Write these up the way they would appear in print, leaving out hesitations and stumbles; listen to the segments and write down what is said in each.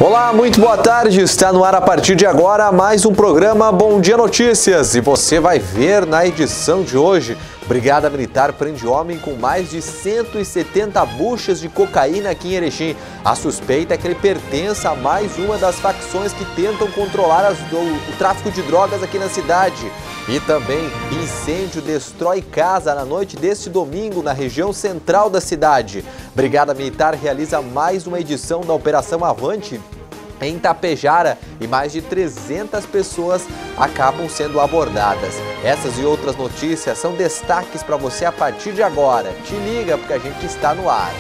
Olá, muito boa tarde. Está no ar a partir de agora mais um programa Bom Dia Notícias. E você vai ver na edição de hoje: Brigada Militar prende homem com mais de 170 buchas de cocaína aqui em Erechim. A suspeita é que ele pertence a mais uma das facções que tentam controlar o tráfico de drogas aqui na cidade. E também incêndio destrói casa na noite deste domingo na região central da cidade. Brigada Militar realiza mais uma edição da Operação Avante em Tapejara e mais de 300 pessoas acabam sendo abordadas. Essas e outras notícias são destaques para você a partir de agora. Te liga porque a gente está no ar.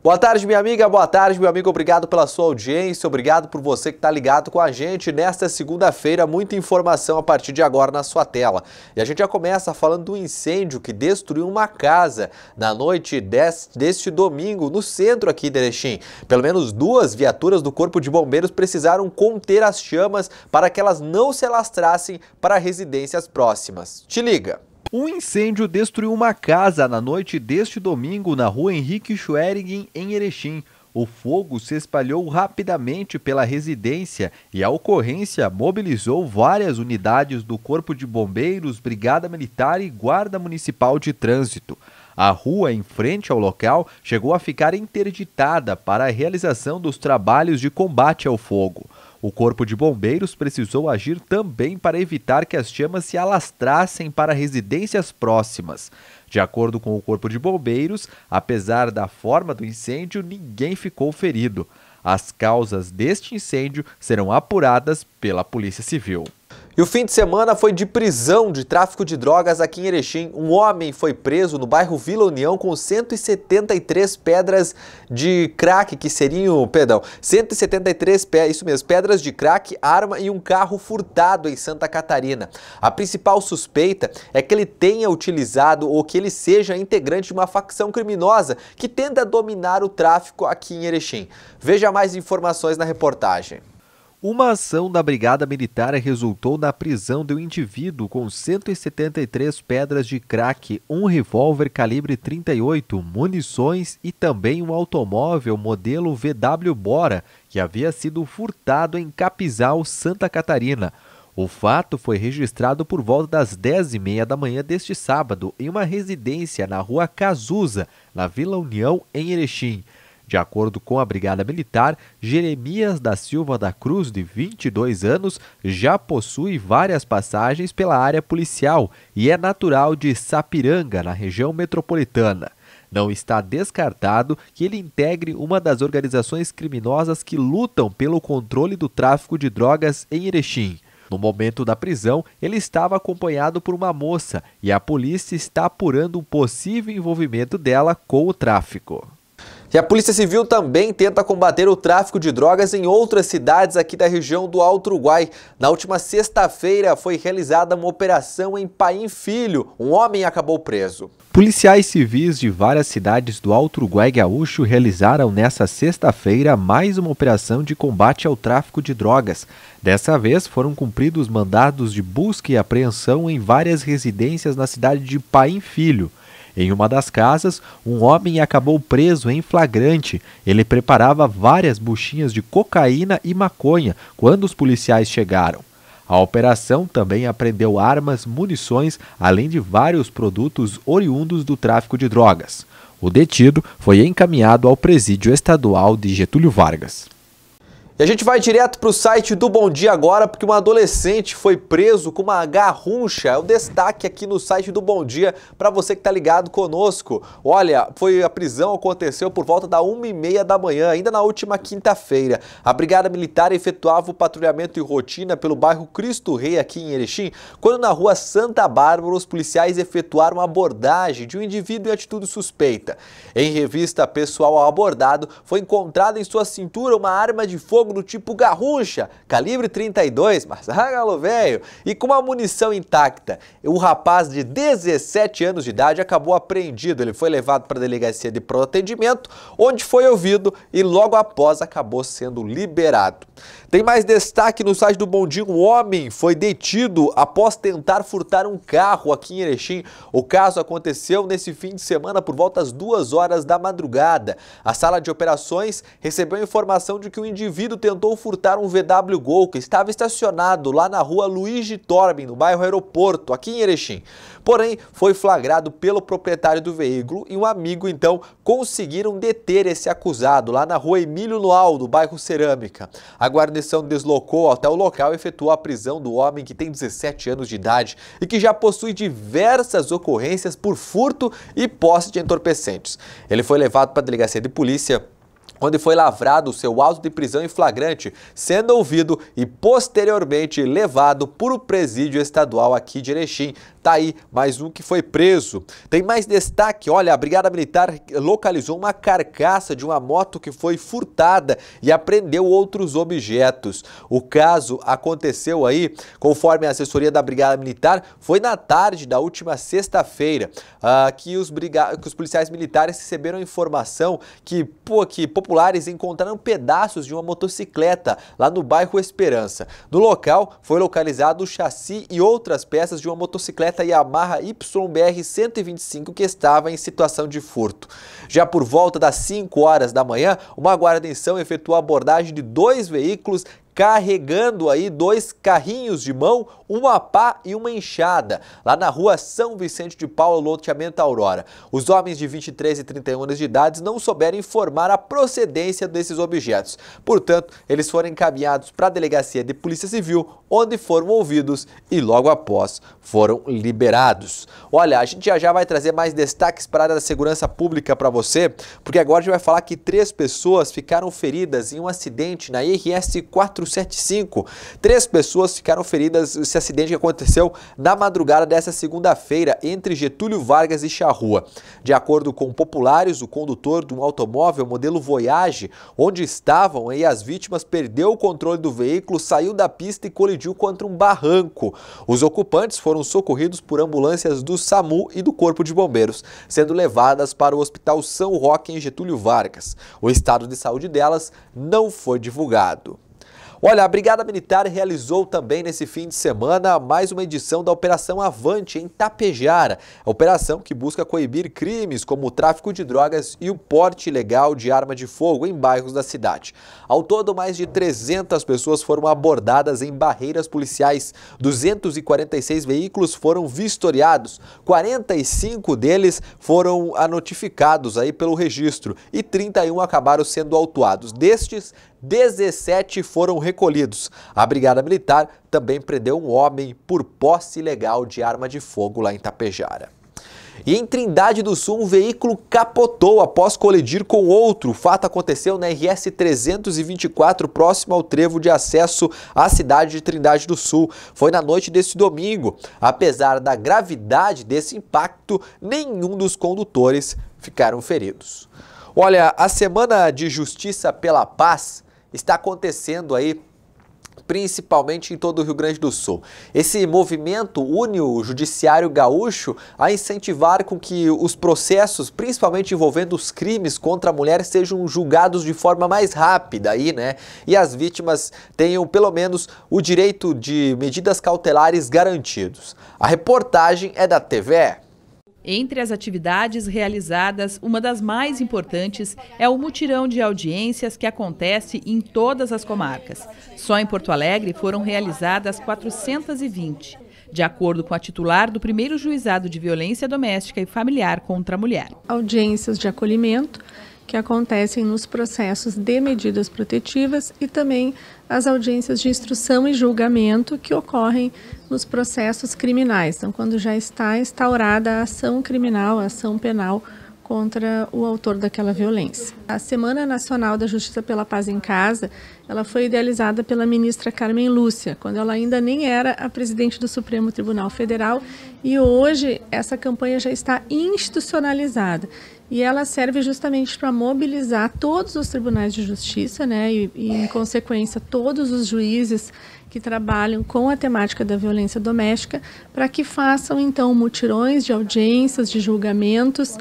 Boa tarde, minha amiga, boa tarde, meu amigo, obrigado pela sua audiência, obrigado por você que está ligado com a gente nesta segunda-feira, muita informação a partir de agora na sua tela. E a gente já começa falando do incêndio que destruiu uma casa na noite deste domingo no centro aqui de Erechim. Pelo menos 2 viaturas do Corpo de Bombeiros precisaram conter as chamas para que elas não se alastrassem para residências próximas. Te liga! Um incêndio destruiu uma casa na noite deste domingo na rua Henrique Schwerig, em Erechim. O fogo se espalhou rapidamente pela residência e a ocorrência mobilizou várias unidades do Corpo de Bombeiros, Brigada Militar e Guarda Municipal de Trânsito. A rua em frente ao local chegou a ficar interditada para a realização dos trabalhos de combate ao fogo. O Corpo de Bombeiros precisou agir também para evitar que as chamas se alastrassem para residências próximas. De acordo com o Corpo de Bombeiros, apesar da forma do incêndio, ninguém ficou ferido. As causas deste incêndio serão apuradas pela Polícia Civil. E o fim de semana foi de prisão de tráfico de drogas aqui em Erechim. Um homem foi preso no bairro Vila União com 173 pedras de crack, que seriam, 173 pedras de crack, arma e um carro furtado em Santa Catarina. A principal suspeita é que ele tenha utilizado ou que ele seja integrante de uma facção criminosa que tenta dominar o tráfico aqui em Erechim. Veja mais informações na reportagem. Uma ação da Brigada Militar resultou na prisão de um indivíduo com 173 pedras de crack, um revólver calibre 38, munições e também um automóvel modelo VW Bora, que havia sido furtado em Capizal, Santa Catarina. O fato foi registrado por volta das 10h30 da manhã deste sábado em uma residência na rua Cazuza, na Vila União, em Erechim. De acordo com a Brigada Militar, Jeremias da Silva da Cruz, de 22 anos, já possui várias passagens pela área policial e é natural de Sapiranga, na região metropolitana. Não está descartado que ele integre uma das organizações criminosas que lutam pelo controle do tráfico de drogas em Erechim. No momento da prisão, ele estava acompanhado por uma moça e a polícia está apurando o possível envolvimento dela com o tráfico. E a Polícia Civil também tenta combater o tráfico de drogas em outras cidades aqui da região do Alto Uruguai. Na última sexta-feira foi realizada uma operação em Paim Filho. Um homem acabou preso. Policiais civis de várias cidades do Alto Uruguai gaúcho realizaram nesta sexta-feira mais uma operação de combate ao tráfico de drogas. Dessa vez foram cumpridos mandados de busca e apreensão em várias residências na cidade de Paim Filho. Em uma das casas, um homem acabou preso em flagrante. Ele preparava várias buchinhas de cocaína e maconha quando os policiais chegaram. A operação também apreendeu armas, munições, além de vários produtos oriundos do tráfico de drogas. O detido foi encaminhado ao presídio estadual de Getúlio Vargas. E a gente vai direto para o site do Bom Dia agora, porque um adolescente foi preso com uma garruncha. É o destaque aqui no site do Bom Dia para você que está ligado conosco. Olha, a prisão aconteceu por volta da 1h30 da manhã, ainda na última quinta-feira. A Brigada Militar efetuava o patrulhamento e rotina pelo bairro Cristo Rei, aqui em Erechim, quando na rua Santa Bárbara os policiais efetuaram a abordagem de um indivíduo em atitude suspeita. Em revista pessoal ao abordado, foi encontrada em sua cintura uma arma de fogo fogo do tipo garrucha, calibre 32, mas galo velho, e com uma munição intacta. O rapaz de 17 anos de idade acabou apreendido. Ele foi levado para a delegacia de pronto atendimento, onde foi ouvido e logo após acabou sendo liberado. Tem mais destaque no site do Bom Dia. Um homem foi detido após tentar furtar um carro aqui em Erechim. O caso aconteceu nesse fim de semana por volta das 2 horas da madrugada. A sala de operações recebeu a informação de que o indivíduo tentou furtar um VW Gol que estava estacionado lá na rua Luigi Torbin, no bairro Aeroporto, aqui em Erechim. Porém, foi flagrado pelo proprietário do veículo e um amigo, então, conseguiram deter esse acusado lá na rua Emílio Noal, do bairro Cerâmica. A guarnição deslocou até o local e efetuou a prisão do homem, que tem 17 anos de idade e que já possui diversas ocorrências por furto e posse de entorpecentes. Ele foi levado para a delegacia de polícia, onde foi lavrado o seu auto de prisão em flagrante, sendo ouvido e posteriormente levado para o presídio estadual aqui de Erechim. Tá aí mais um que foi preso. Tem mais destaque, olha, a Brigada Militar localizou uma carcaça de uma moto que foi furtada e apreendeu outros objetos. O caso aconteceu aí, conforme a assessoria da Brigada Militar, foi na tarde da última sexta-feira que os policiais militares receberam informação que populares encontraram pedaços de uma motocicleta lá no bairro Esperança. No local foi localizado o chassi e outras peças de uma motocicleta Yamaha YBR 125 que estava em situação de furto. Já por volta das 5 horas da manhã, uma guarnição efetuou a abordagem de 2 veículos carregando aí 2 carrinhos de mão, uma pá e uma enxada, lá na rua São Vicente de Paulo, loteamento Aurora. Os homens de 23 e 31 anos de idade não souberam informar a procedência desses objetos. Portanto, eles foram encaminhados para a delegacia de Polícia Civil, onde foram ouvidos e logo após foram liberados. Olha, a gente já vai trazer mais destaques para a área da segurança pública para você, porque agora a gente vai falar que 3 pessoas ficaram feridas em um acidente na RS 475. 3 pessoas ficaram feridas nesse acidente que aconteceu na madrugada dessa segunda-feira entre Getúlio Vargas e Charrua. De acordo com populares, o condutor de um automóvel modelo Voyage, onde estavam aí as vítimas, perdeu o controle do veículo, saiu da pista e colidiu contra um barranco. Os ocupantes foram socorridos por ambulâncias do SAMU e do Corpo de Bombeiros, sendo levadas para o Hospital São Roque em Getúlio Vargas. O estado de saúde delas não foi divulgado. Olha, a Brigada Militar realizou também nesse fim de semana mais uma edição da Operação Avante em Tapejara. A operação que busca coibir crimes como o tráfico de drogas e o porte ilegal de arma de fogo em bairros da cidade. Ao todo, mais de 300 pessoas foram abordadas em barreiras policiais. 246 veículos foram vistoriados, 45 deles foram notificados aí pelo registro e 31 acabaram sendo autuados. Destes, 17 foram recolhidos. A Brigada Militar também prendeu um homem por posse ilegal de arma de fogo lá em Tapejara. E em Trindade do Sul, um veículo capotou após colidir com outro. O fato aconteceu na RS 324, próximo ao trevo de acesso à cidade de Trindade do Sul. Foi na noite deste domingo. Apesar da gravidade desse impacto, nenhum dos condutores ficaram feridos. Olha, a Semana de Justiça pela Paz está acontecendo aí principalmente em todo o Rio Grande do Sul. Esse movimento une o judiciário gaúcho a incentivar com que os processos, principalmente envolvendo os crimes contra a mulher, sejam julgados de forma mais rápida aí, né? E as vítimas tenham pelo menos o direito de medidas cautelares garantidos. A reportagem é da TVE. Entre as atividades realizadas, uma das mais importantes é o mutirão de audiências que acontece em todas as comarcas. Só em Porto Alegre foram realizadas 420, de acordo com a titular do primeiro juizado de violência doméstica e familiar contra a mulher. Audiências de acolhimento que acontecem nos processos de medidas protetivas e também as audiências de instrução e julgamento que ocorrem nos processos criminais. Então, quando já está instaurada a ação criminal, a ação penal contra o autor daquela violência. A Semana Nacional da Justiça pela Paz em Casa ela foi idealizada pela ministra Carmen Lúcia, quando ela ainda nem era a presidente do Supremo Tribunal Federal, e hoje essa campanha já está institucionalizada. E ela serve justamente para mobilizar todos os tribunais de justiça, né, e em consequência todos os juízes que trabalham com a temática da violência doméstica, para que façam então mutirões de audiências, de julgamentos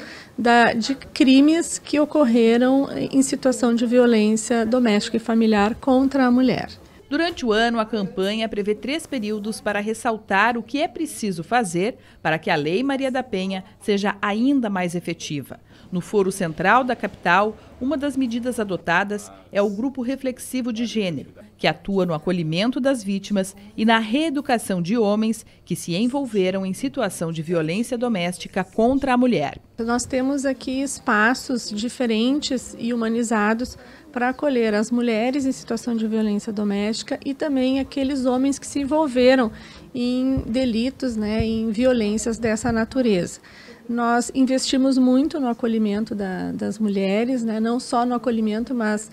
de crimes que ocorreram em situação de violência doméstica e familiar contra a mulher. Durante o ano, a campanha prevê 3 períodos para ressaltar o que é preciso fazer para que a Lei Maria da Penha seja ainda mais efetiva. No Foro Central da capital, uma das medidas adotadas é o Grupo Reflexivo de Gênero, que atua no acolhimento das vítimas e na reeducação de homens que se envolveram em situação de violência doméstica contra a mulher. Nós temos aqui espaços diferentes e humanizados para acolher as mulheres em situação de violência doméstica e também aqueles homens que se envolveram em delitos, né, em violências dessa natureza. Nós investimos muito no acolhimento das mulheres, né? Não só no acolhimento, mas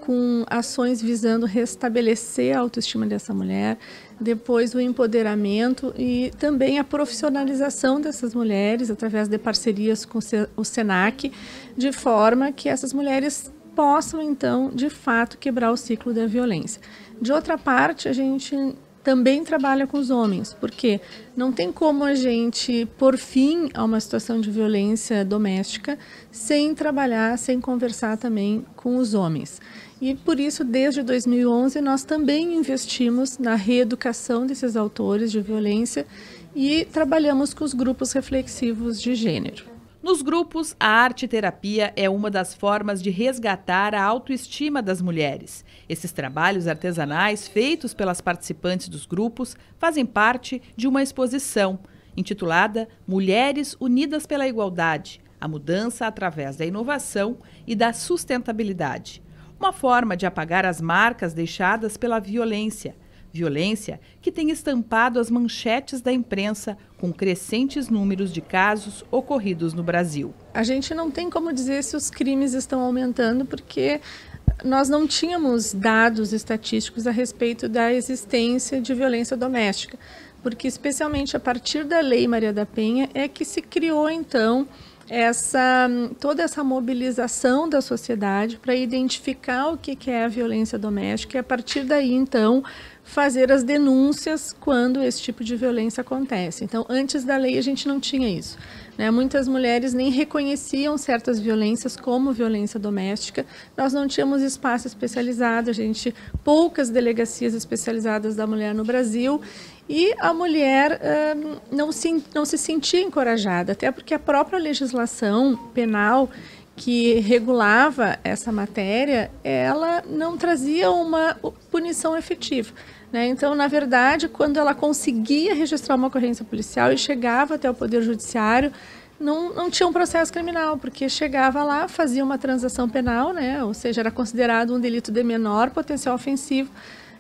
com ações visando restabelecer a autoestima dessa mulher, depois o empoderamento e também a profissionalização dessas mulheres através de parcerias com o SENAC, de forma que essas mulheres possam, então, de fato, quebrar o ciclo da violência. De outra parte, a gente também trabalha com os homens, porque não tem como a gente pôr fim a uma situação de violência doméstica sem trabalhar, sem conversar também com os homens. E por isso, desde 2011, nós também investimos na reeducação desses autores de violência e trabalhamos com os grupos reflexivos de gênero. Nos grupos, a arte-terapia é uma das formas de resgatar a autoestima das mulheres. Esses trabalhos artesanais feitos pelas participantes dos grupos fazem parte de uma exposição intitulada Mulheres Unidas pela Igualdade, a mudança através da inovação e da sustentabilidade. Uma forma de apagar as marcas deixadas pela violência. Violência que tem estampado as manchetes da imprensa com crescentes números de casos ocorridos no Brasil. A gente não tem como dizer se os crimes estão aumentando porque nós não tínhamos dados estatísticos a respeito da existência de violência doméstica, porque especialmente a partir da Lei Maria da Penha é que se criou então toda essa mobilização da sociedade para identificar o que é a violência doméstica e a partir daí então fazer as denúncias quando esse tipo de violência acontece. Então, antes da lei a gente não tinha isso, né? Muitas mulheres nem reconheciam certas violências como violência doméstica. Nós não tínhamos espaço especializado, poucas delegacias especializadas da mulher no Brasil. E a mulher não se sentia encorajada, até porque a própria legislação penal que regulava essa matéria, ela não trazia uma punição efetiva, né? Então, na verdade, quando ela conseguia registrar uma ocorrência policial e chegava até o Poder Judiciário, não tinha um processo criminal, porque chegava lá, fazia uma transação penal, né? Ou seja, era considerado um delito de menor potencial ofensivo.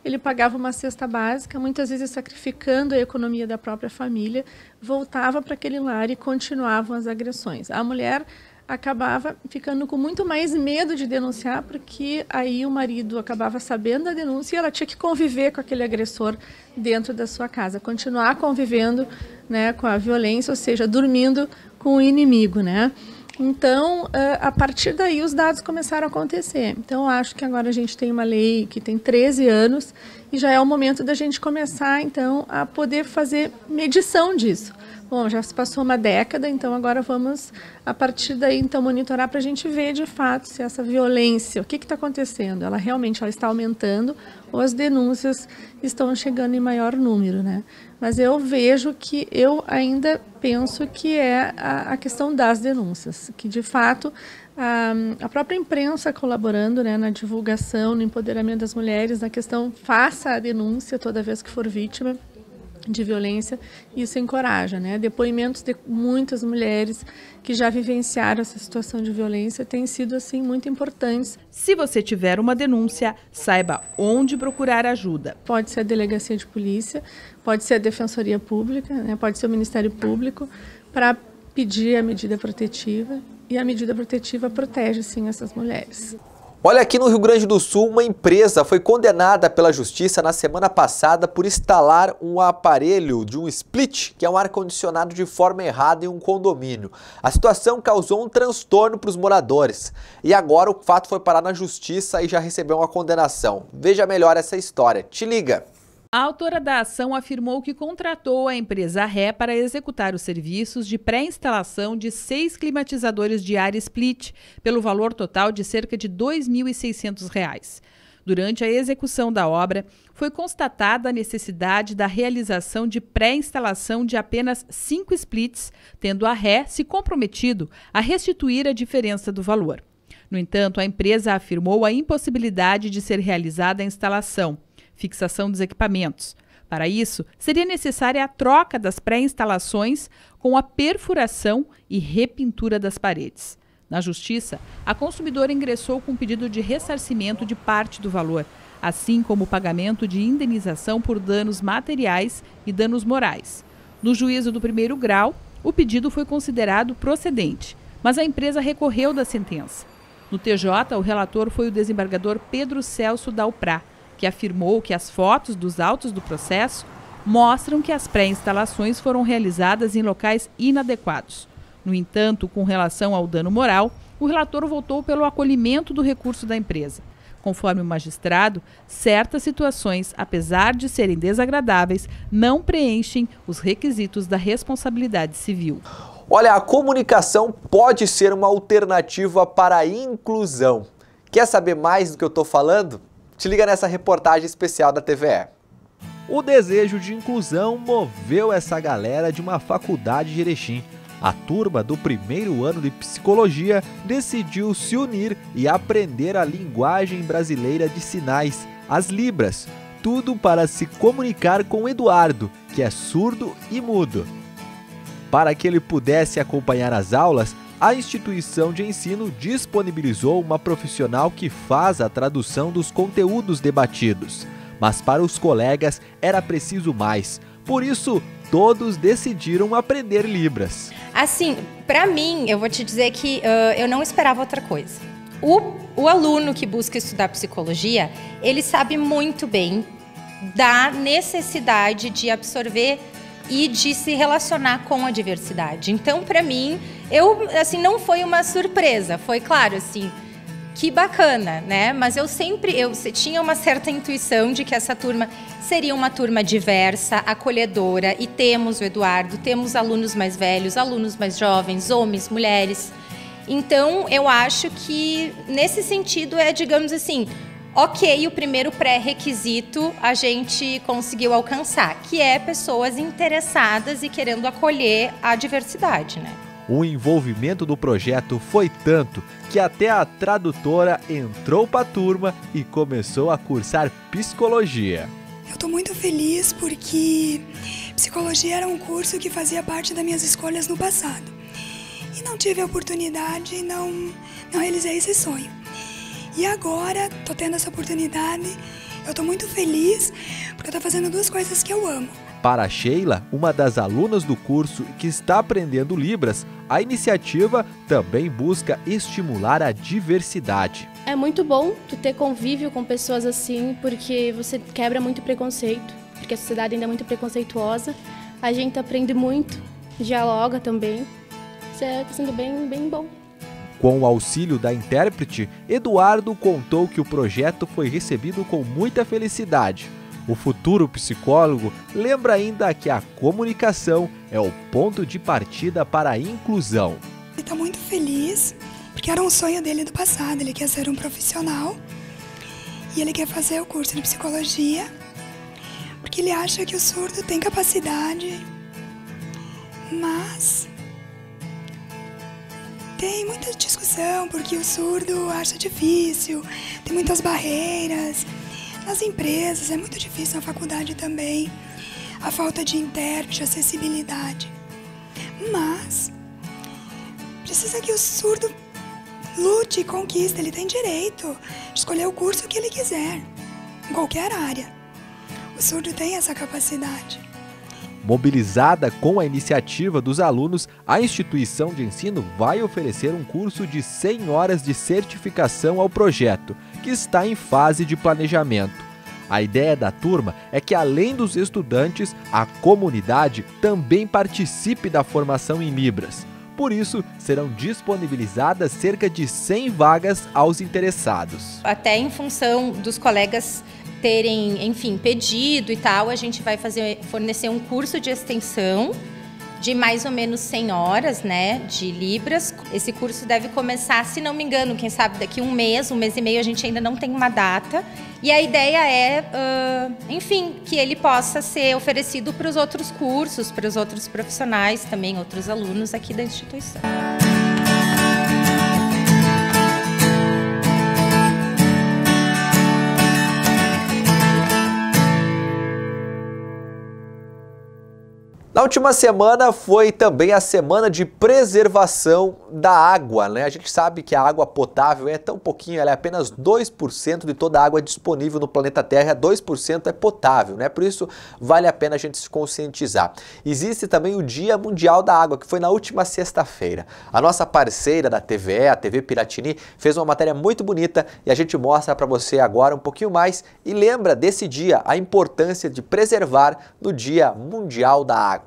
Ele pagava uma cesta básica, muitas vezes sacrificando a economia da própria família, voltava para aquele lar e continuavam as agressões. A mulher acabava ficando com muito mais medo de denunciar, porque aí o marido acabava sabendo da denúncia e ela tinha que conviver com aquele agressor dentro da sua casa, continuar convivendo, né, com a violência, ou seja, dormindo com o inimigo, né? Então, a partir daí, os dados começaram a acontecer. Então, acho que agora a gente tem uma lei que tem 13 anos e já é o momento da gente começar, então, a poder fazer medição disso. Bom, já se passou uma década, então agora vamos, a partir daí, então, monitorar para a gente ver, de fato, se essa violência, o que está acontecendo? Ela realmente está aumentando ou as denúncias estão chegando em maior número, né? Mas eu ainda penso que é a questão das denúncias, que, de fato, a própria imprensa colaborando, né, na divulgação, no empoderamento das mulheres, na questão, faça a denúncia toda vez que for vítima de violência, isso encoraja, né? Depoimentos de muitas mulheres que já vivenciaram essa situação de violência têm sido, assim, muito importantes. Se você tiver uma denúncia, saiba onde procurar ajuda. Pode ser a delegacia de polícia, pode ser a defensoria pública, né? Pode ser o Ministério Público, para pedir a medida protetiva, e a medida protetiva protege, sim, essas mulheres. Olha, aqui no Rio Grande do Sul, uma empresa foi condenada pela justiça na semana passada por instalar um aparelho de um split, que é um ar-condicionado de forma errada em um condomínio. A situação causou um transtorno para os moradores. E agora o fato foi parar na justiça e já recebeu uma condenação. Veja melhor essa história. Te liga! A autora da ação afirmou que contratou a empresa Ré para executar os serviços de pré-instalação de 6 climatizadores de ar split, pelo valor total de cerca de R$ 2.600. Durante a execução da obra, foi constatada a necessidade da realização de pré-instalação de apenas 5 splits, tendo a Ré se comprometido a restituir a diferença do valor. No entanto, a empresa afirmou a impossibilidade de ser realizada a instalação, fixação dos equipamentos. Para isso, seria necessária a troca das pré-instalações com a perfuração e repintura das paredes. Na Justiça, a consumidora ingressou com pedido de ressarcimento de parte do valor, assim como o pagamento de indenização por danos materiais e danos morais. No juízo do primeiro grau, o pedido foi considerado procedente, mas a empresa recorreu da sentença. No TJ, o relator foi o desembargador Pedro Celso Dalprá, que afirmou que as fotos dos autos do processo mostram que as pré-instalações foram realizadas em locais inadequados. No entanto, com relação ao dano moral, o relator votou pelo acolhimento do recurso da empresa. Conforme o magistrado, certas situações, apesar de serem desagradáveis, não preenchem os requisitos da responsabilidade civil. Olha, a comunicação pode ser uma alternativa para a inclusão. Quer saber mais do que eu estou falando? Te liga nessa reportagem especial da TVE. O desejo de inclusão moveu essa galera de uma faculdade de Erechim. A turma do primeiro ano de psicologia decidiu se unir e aprender a linguagem brasileira de sinais, as Libras, tudo para se comunicar com Eduardo, que é surdo e mudo. Para que ele pudesse acompanhar as aulas, a instituição de ensino disponibilizou uma profissional que faz a tradução dos conteúdos debatidos. Mas para os colegas era preciso mais. Por isso, todos decidiram aprender Libras. Assim, para mim, eu vou te dizer que eu não esperava outra coisa. O aluno que busca estudar psicologia, ele sabe muito bem da necessidade de absorver e de se relacionar com a diversidade. Então, para mim, não foi uma surpresa. Foi claro, assim, que bacana, né? Mas eu tinha uma certa intuição de que essa turma seria uma turma diversa, acolhedora. E temos o Eduardo, temos alunos mais velhos, alunos mais jovens, homens, mulheres. Então, eu acho que, nesse sentido, digamos assim, ok, o primeiro pré-requisito a gente conseguiu alcançar, que é pessoas interessadas e querendo acolher a diversidade, né? O envolvimento do projeto foi tanto que até a tradutora entrou para a turma e começou a cursar psicologia. Eu estou muito feliz porque psicologia era um curso que fazia parte das minhas escolhas no passado. E não tive a oportunidade, não realizei esse sonho. E agora, estou tendo essa oportunidade, eu estou muito feliz, porque eu estou fazendo duas coisas que eu amo. Para a Sheila, uma das alunas do curso que está aprendendo Libras, a iniciativa também busca estimular a diversidade. É muito bom tu ter convívio com pessoas assim, porque você quebra muito preconceito, porque a sociedade ainda é muito preconceituosa. A gente aprende muito, dialoga também. Isso está sendo bem bom. Com o auxílio da intérprete, Eduardo contou que o projeto foi recebido com muita felicidade. O futuro psicólogo lembra ainda que a comunicação é o ponto de partida para a inclusão. Ele está muito feliz, porque era um sonho dele do passado. Ele quer ser um profissional e ele quer fazer o curso de psicologia, porque ele acha que o surdo tem capacidade, mas tem muita discussão, porque o surdo acha difícil, tem muitas barreiras. Nas empresas é muito difícil, na faculdade também, a falta de intérprete, acessibilidade. Mas precisa que o surdo lute e conquiste, ele tem direito de escolher o curso que ele quiser, em qualquer área. O surdo tem essa capacidade. Mobilizada com a iniciativa dos alunos, a instituição de ensino vai oferecer um curso de 100 horas de certificação ao projeto, que está em fase de planejamento. A ideia da turma é que, além dos estudantes, a comunidade também participe da formação em Libras. Por isso, serão disponibilizadas cerca de 100 vagas aos interessados. Até em função dos colegas terem, enfim, pedido e tal, a gente vai fornecer um curso de extensão de mais ou menos 100 horas, né, de Libras. Esse curso deve começar, se não me engano, quem sabe daqui um mês e meio, a gente ainda não tem uma data. E a ideia é, enfim, que ele possa ser oferecido para os outros cursos, para os outros profissionais também, outros alunos aqui da instituição. Na última semana foi também a semana de preservação da água, né? A gente sabe que a água potável é tão pouquinho, ela é apenas 2% de toda a água disponível no planeta Terra, 2% é potável, né? Por isso vale a pena a gente se conscientizar. Existe também o Dia Mundial da Água, que foi na última sexta-feira. A nossa parceira da TVE, a TV Piratini, fez uma matéria muito bonita e a gente mostra para você agora um pouquinho mais e lembra desse dia, a importância de preservar no Dia Mundial da Água.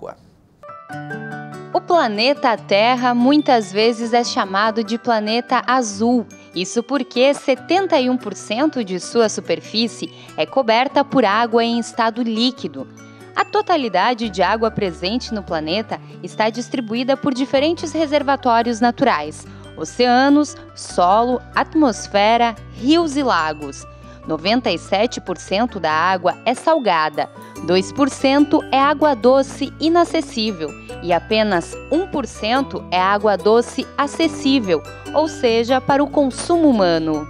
O planeta Terra muitas vezes é chamado de planeta azul. Isso porque 71% de sua superfície é coberta por água em estado líquido. A totalidade de água presente no planeta está distribuída por diferentes reservatórios naturais: oceanos, solo, atmosfera, rios e lagos. 97% da água é salgada, 2% é água doce inacessível e apenas 1% é água doce acessível, ou seja, para o consumo humano.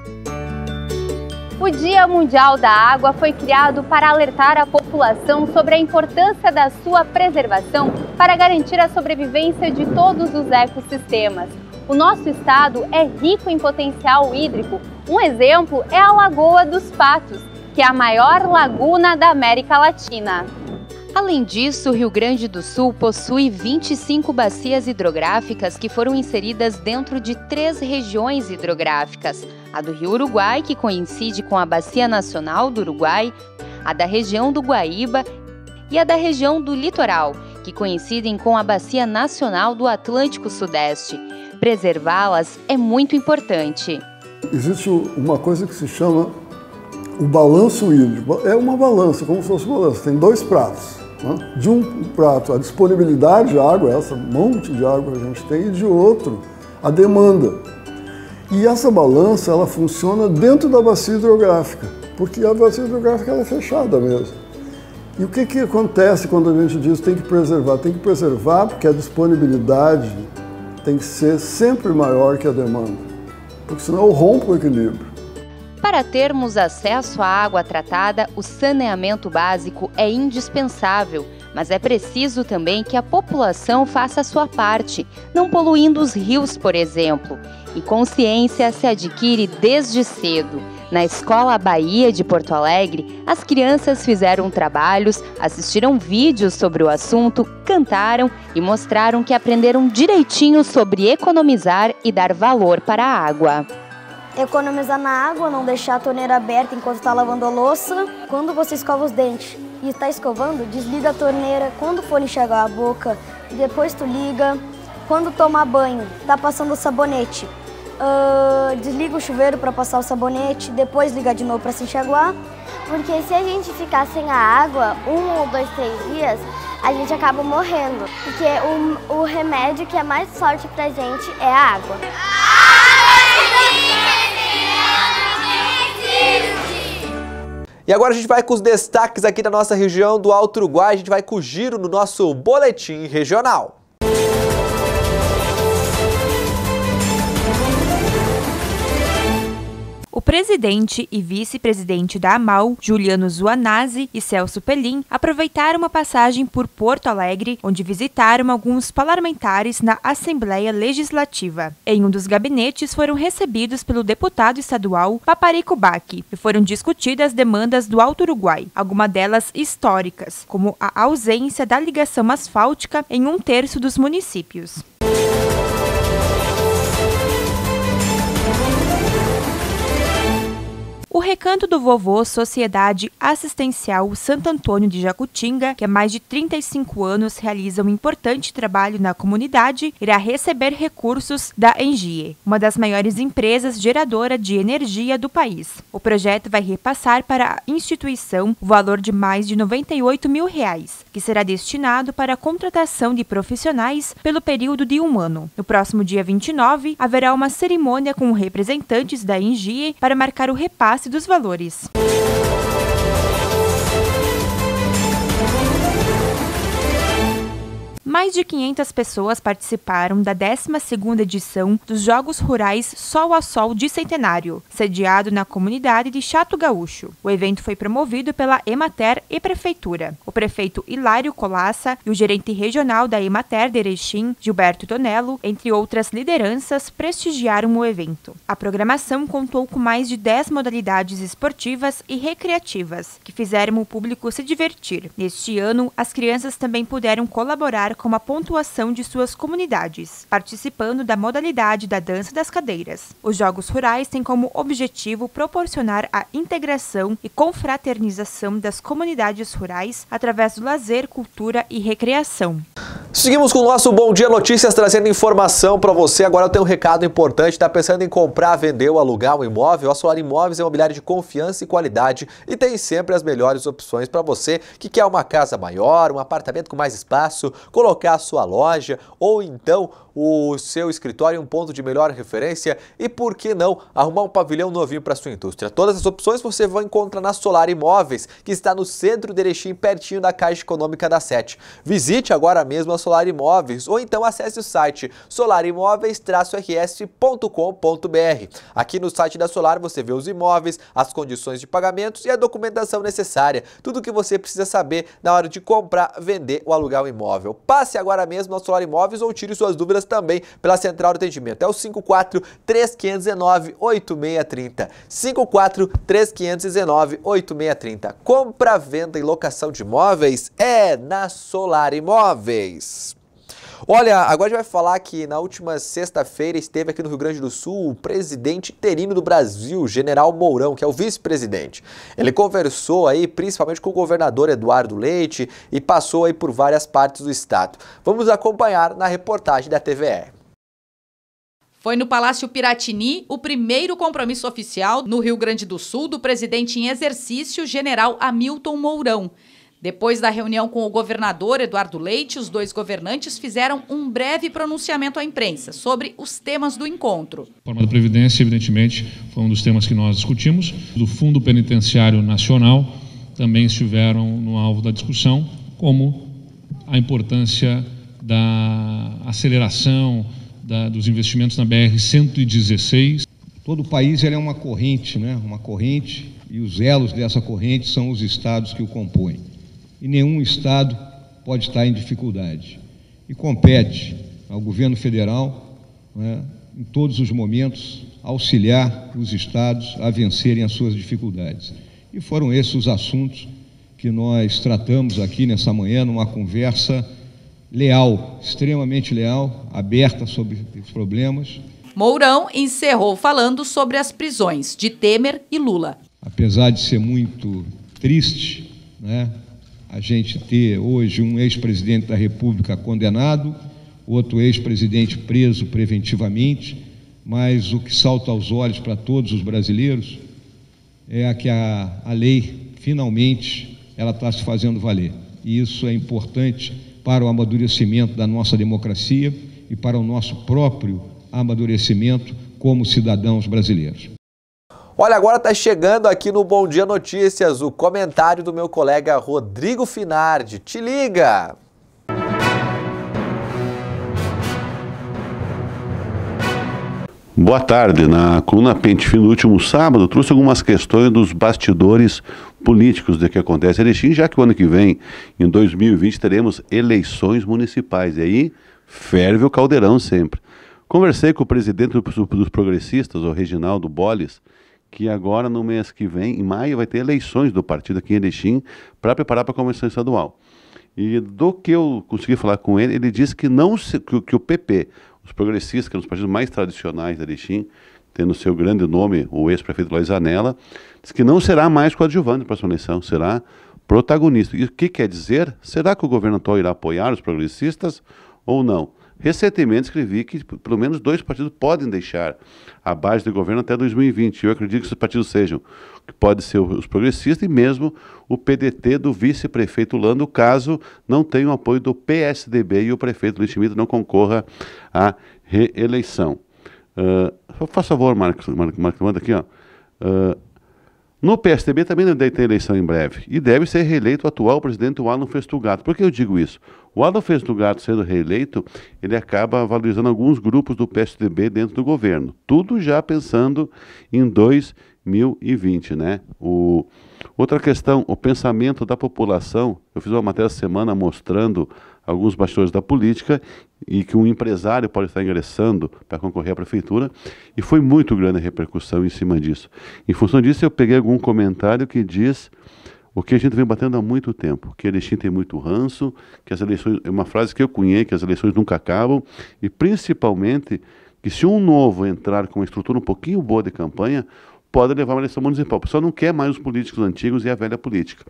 O Dia Mundial da Água foi criado para alertar a população sobre a importância da sua preservação para garantir a sobrevivência de todos os ecossistemas. O nosso estado é rico em potencial hídrico. Um exemplo é a Lagoa dos Patos, que é a maior laguna da América Latina. Além disso, o Rio Grande do Sul possui 25 bacias hidrográficas que foram inseridas dentro de 3 regiões hidrográficas: a do Rio Uruguai, que coincide com a Bacia Nacional do Uruguai, a da região do Guaíba e a da região do Litoral, que coincidem com a Bacia Nacional do Atlântico Sudeste. Preservá-las é muito importante. Existe uma coisa que se chama o balanço hídrico. É uma balança, como se fosse uma balança. Tem 2 pratos. Né? De um prato, a disponibilidade de água, essa monte de água que a gente tem, e de outro, a demanda. E essa balança, ela funciona dentro da bacia hidrográfica, porque a bacia hidrográfica ela é fechada mesmo. E o que acontece quando a gente diz que tem que preservar? Tem que preservar porque a disponibilidade tem que ser sempre maior que a demanda, porque senão eu rompo o equilíbrio. Para termos acesso à água tratada, o saneamento básico é indispensável, mas é preciso também que a população faça a sua parte, não poluindo os rios, por exemplo. E consciência se adquire desde cedo. Na Escola Bahia de Porto Alegre, as crianças fizeram trabalhos, assistiram vídeos sobre o assunto, cantaram e mostraram que aprenderam direitinho sobre economizar e dar valor para a água. Economizar na água, não deixar a torneira aberta enquanto está lavando a louça. Quando você escova os dentes e está escovando, desliga a torneira. Quando for enxaguar a boca, depois tu liga. Quando tomar banho, tá passando o sabonete, desliga o chuveiro para passar o sabonete, depois liga de novo para se enxaguar. Porque se a gente ficar sem a água 1 ou 2, 3 dias, a gente acaba morrendo. Porque o remédio que é mais forte pra gente é a água. E agora a gente vai com os destaques aqui da nossa região do Alto Uruguai. A gente vai com o giro no nosso boletim regional. O presidente e vice-presidente da AMAL, Juliano Zuanazzi e Celso Pelim, aproveitaram uma passagem por Porto Alegre, onde visitaram alguns parlamentares na Assembleia Legislativa. Em um dos gabinetes foram recebidos pelo deputado estadual Paparico Bacchi e foram discutidas demandas do Alto Uruguai, algumas delas históricas, como a ausência da ligação asfáltica em 1/3 dos municípios. O Recanto do Vovô Sociedade Assistencial Santo Antônio de Jacutinga, que há mais de 35 anos realiza um importante trabalho na comunidade, irá receber recursos da Engie, uma das maiores empresas geradora de energia do país. O projeto vai repassar para a instituição o valor de mais de R$98 mil, que será destinado para a contratação de profissionais pelo período de 1 ano. No próximo dia 29, haverá uma cerimônia com representantes da Engie para marcar o repasse dos valores. Mais de 500 pessoas participaram da 12ª edição dos Jogos Rurais Sol a Sol de Centenário, sediado na comunidade de Chato Gaúcho. O evento foi promovido pela Emater e Prefeitura. O prefeito Hilário Colassa e o gerente regional da Emater de Erechim, Gilberto Tonello, entre outras lideranças, prestigiaram o evento. A programação contou com mais de 10 modalidades esportivas e recreativas, que fizeram o público se divertir. Neste ano, as crianças também puderam colaborar com a pontuação de suas comunidades, participando da modalidade da dança das cadeiras. Os Jogos Rurais têm como objetivo proporcionar a integração e confraternização das comunidades rurais através do lazer, cultura e recreação. Seguimos com o nosso Bom Dia Notícias, trazendo informação para você. Agora eu tenho um recado importante. Está pensando em comprar, vender ou alugar um imóvel? A Solar Imóveis é uma imobiliária de confiança e qualidade e tem sempre as melhores opções para você que quer uma casa maior, um apartamento com mais espaço, colocar a sua loja ou então o seu escritório em um ponto de melhor referência e, por que não, arrumar um pavilhão novinho para sua indústria. Todas as opções você vai encontrar na Solar Imóveis, que está no centro de Erechim, pertinho da Caixa Econômica da Sete. Visite agora mesmo a Solar Imóveis ou então acesse o site solarimóveis-rs.com.br. Aqui no site da Solar você vê os imóveis, as condições de pagamentos e a documentação necessária. Tudo o que você precisa saber na hora de comprar, vender ou alugar um imóvel. Passe agora mesmo na Solar Imóveis ou tire suas dúvidas também pela central de atendimento. É o 54-3519-8630. 54-3519-8630. Compra, venda e locação de imóveis é na Solar Imóveis. Olha, agora a gente vai falar que na última sexta-feira esteve aqui no Rio Grande do Sul o presidente interino do Brasil, General Mourão, que é o vice-presidente. Ele conversou aí principalmente com o governador Eduardo Leite e passou aí por várias partes do estado. Vamos acompanhar na reportagem da TVE. Foi no Palácio Piratini o primeiro compromisso oficial no Rio Grande do Sul do presidente em exercício, General Hamilton Mourão. Depois da reunião com o governador Eduardo Leite, os dois governantes fizeram um breve pronunciamento à imprensa sobre os temas do encontro. A reforma da Previdência, evidentemente, foi um dos temas que nós discutimos. Do Fundo Penitenciário Nacional também estiveram no alvo da discussão, como a importância da aceleração dos investimentos na BR-116. Todo o país é uma corrente, né? Uma corrente, e os elos dessa corrente são os estados que o compõem. E nenhum estado pode estar em dificuldade. E compete ao governo federal, né, em todos os momentos, auxiliar os estados a vencerem as suas dificuldades. E foram esses os assuntos que nós tratamos aqui nessa manhã, numa conversa leal, extremamente leal, aberta sobre os problemas. Mourão encerrou falando sobre as prisões de Temer e Lula. Apesar de ser muito triste, né, a gente ter hoje um ex-presidente da República condenado, outro ex-presidente preso preventivamente, mas o que salta aos olhos para todos os brasileiros é que a lei, finalmente, ela está se fazendo valer. E isso é importante para o amadurecimento da nossa democracia e para o nosso próprio amadurecimento como cidadãos brasileiros. Olha, agora está chegando aqui no Bom Dia Notícias o comentário do meu colega Rodrigo Finardi. Te liga! Boa tarde. Na coluna Pente Fino do último sábado, trouxe algumas questões dos bastidores políticos do que acontece em Erechim, já que o ano que vem, em 2020, teremos eleições municipais. E aí, ferve o caldeirão sempre. Conversei com o presidente dos progressistas, o Reginaldo Bolles, que agora, no mês que vem, em maio, vai ter eleições do partido aqui em Erechim para preparar para a convenção estadual. E do que eu consegui falar com ele, ele disse que, que o PP, os progressistas, que são os partidos mais tradicionais de Erechim, tendo seu grande nome, o ex-prefeito Lois Anella, diz que não será mais coadjuvante para a próxima eleição, será protagonista. E o que quer dizer? Será que o governo atual irá apoiar os progressistas ou não? Recentemente escrevi que pelo menos 2 partidos podem deixar a base do governo até 2020. Eu acredito que esses partidos sejam, que pode ser os progressistas e mesmo o PDT do vice-prefeito Lando, caso não tenha o apoio do PSDB e o prefeito Luiz Schmidt não concorra à reeleição. Faça favor, Marcos, manda aqui, ó. No PSDB também deve ter eleição em breve. E deve ser reeleito o atual presidente, o Alan Festugato. Por que eu digo isso? O Alan Festugato sendo reeleito, ele acaba valorizando alguns grupos do PSDB dentro do governo. Tudo já pensando em 2020, né? Outra questão, o pensamento da população. Eu fiz uma matéria essa semana mostrando alguns bastidores da política e que um empresário pode estar ingressando para concorrer à prefeitura, e foi muito grande a repercussão em cima disso. Em função disso, eu peguei algum comentário que diz o que a gente vem batendo há muito tempo, que Erechim tem muito ranço, que as eleições, é uma frase que eu cunhei, que as eleições nunca acabam, e principalmente que se um novo entrar com uma estrutura um pouquinho boa de campanha, pode levar uma eleição municipal. O pessoal não quer mais os políticos antigos e a velha política.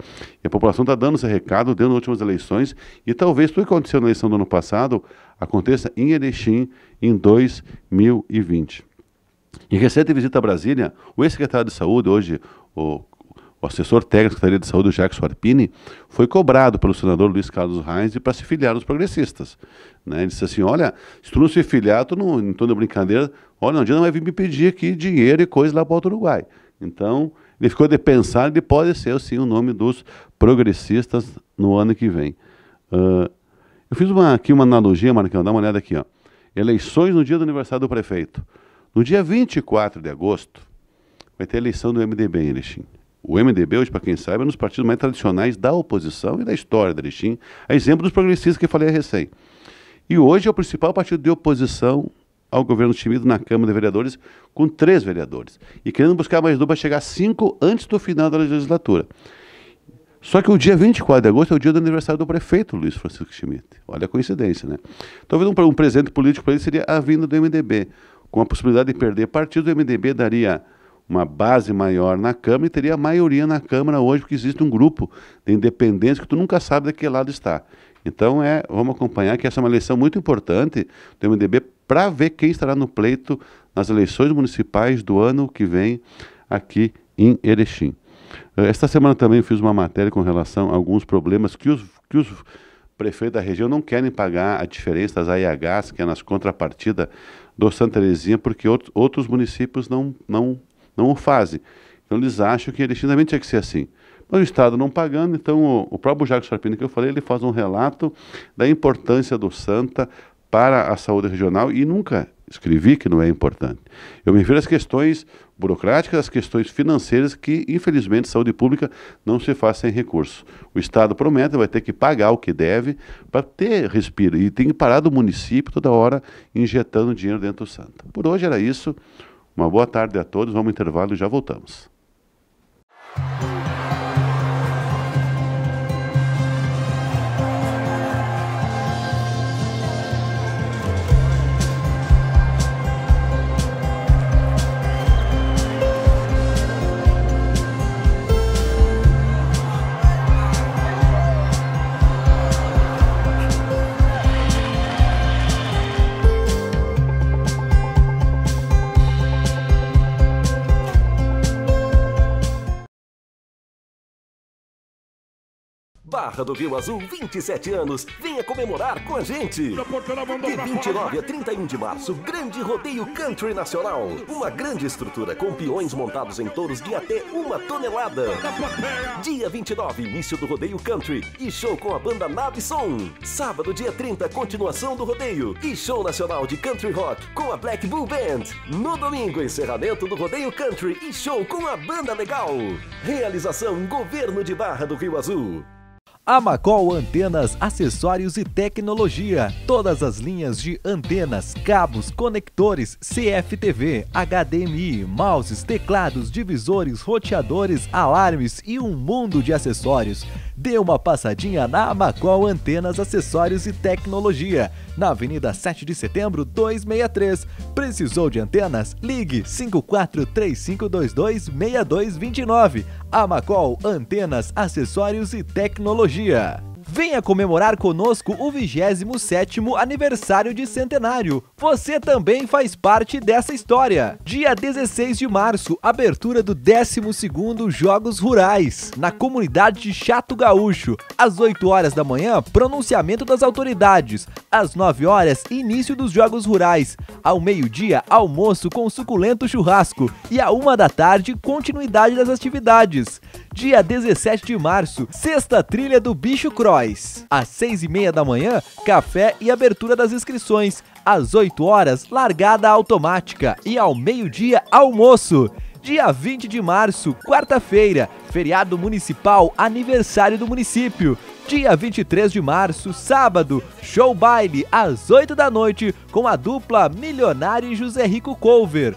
E a população está dando esse recado, deu nas últimas eleições, e talvez tudo que aconteceu na eleição do ano passado aconteça em Erechim em 2020. Em recente visita a Brasília, o ex-secretário de Saúde, hoje o assessor técnico da Secretaria de Saúde, o Jacques Arpini, foi cobrado pelo senador Luiz Carlos Reis para se filiar aos progressistas. Né? Ele disse assim, olha, se tu não se filiar, tu não, em toda brincadeira, olha, um dia não vai vir me pedir aqui dinheiro e coisa lá para o Uruguai. Então, ele ficou de pensar, ele pode ser, sim, o nome dos progressistas no ano que vem. Eu fiz aqui uma analogia, Marcão, dá uma olhada aqui, ó. Eleições no dia do aniversário do prefeito. No dia 24 de agosto, vai ter eleição do MDB em Erechim. O MDB, hoje, para quem sabe, é um dos partidos mais tradicionais da oposição e da história de Erechim, a exemplo dos progressistas que eu falei a recém. E hoje é o principal partido de oposição ao governo Schmidt na Câmara de Vereadores, com 3 vereadores. E querendo buscar mais 2 para chegar a 5 antes do final da legislatura. Só que o dia 24 de agosto é o dia do aniversário do prefeito Luiz Francisco Schmidt. Olha a coincidência, né? Talvez um presente político para ele seria a vinda do MDB. Com a possibilidade de perder partido, o MDB daria uma base maior na Câmara e teria a maioria na Câmara hoje, porque existe um grupo de independentes que tu nunca sabe de que lado está. Então, vamos acompanhar que essa é uma eleição muito importante do MDB para ver quem estará no pleito nas eleições municipais do ano que vem aqui em Erechim. Esta semana também fiz uma matéria com relação a alguns problemas que os prefeitos da região não querem pagar a diferença das AIHs, que é nas contrapartidas do Santa Terezinha, porque outros municípios não o fazem. Então eles acham que Erechim também tinha que ser assim. Mas o Estado não pagando, então o próprio Jacques Arpini que eu falei, ele faz um relato da importância do Santa para a saúde regional e nunca escrevi que não é importante. Eu me refiro às questões burocráticas, às questões financeiras que, infelizmente, saúde pública não se faz sem recursos. O Estado promete, vai ter que pagar o que deve para ter respiro. E tem que parar do município toda hora injetando dinheiro dentro do Santa. Por hoje era isso. Uma boa tarde a todos. Vamos ao intervalo e já voltamos. Barra do Rio Azul, 27 anos. Venha comemorar com a gente. De 29 a 31 de março, grande rodeio country nacional. Uma grande estrutura com peões montados em touros de até 1 tonelada. Dia 29, início do rodeio country e show com a banda Nave Som. Sábado, dia 30, continuação do rodeio e show nacional de country rock com a Black Bull Band. No domingo, encerramento do rodeio country e show com a banda legal. Realização Governo de Barra do Rio Azul. Amacol Antenas, Acessórios e Tecnologia. Todas as linhas de antenas, cabos, conectores, CFTV, HDMI, mouses, teclados, divisores, roteadores, alarmes e um mundo de acessórios. Dê uma passadinha na Amacol Antenas, Acessórios e Tecnologia, na Avenida 7 de Setembro, 263. Precisou de antenas? Ligue 5435226229. Amacol Antenas, Acessórios e Tecnologia. Venha comemorar conosco o 27º aniversário de centenário. Você também faz parte dessa história. Dia 16 de março, abertura do 12º Jogos Rurais, na comunidade de Chato Gaúcho. Às 8 horas da manhã, pronunciamento das autoridades. Às 9 horas, início dos Jogos Rurais. Ao meio-dia, almoço com suculento churrasco. E à 1 da tarde, continuidade das atividades. Dia 17 de março, sexta trilha do Bicho Cross. Às 6h30 da manhã, café e abertura das inscrições. Às 8 horas, largada automática. E ao meio-dia, almoço. Dia 20 de março, quarta-feira, feriado municipal, aniversário do município. Dia 23 de março, sábado, show baile às 8 da noite com a dupla Milionário e José Rico Cover.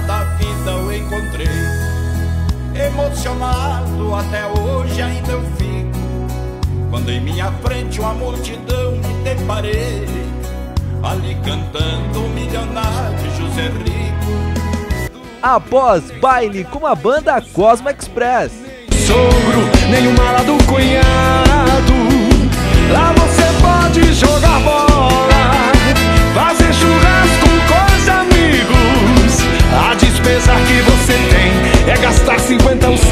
Da vida eu encontrei, emocionado até hoje ainda eu fico, quando em minha frente uma multidão me deparei, ali cantando o Milionário José Rico. Após baile com a banda Cosmo Express. Sogro, nem o mala do cunhado, lá você pode jogar bola, fazer churrasco com os amigos. A despesa que você tem é gastar 50 ou 100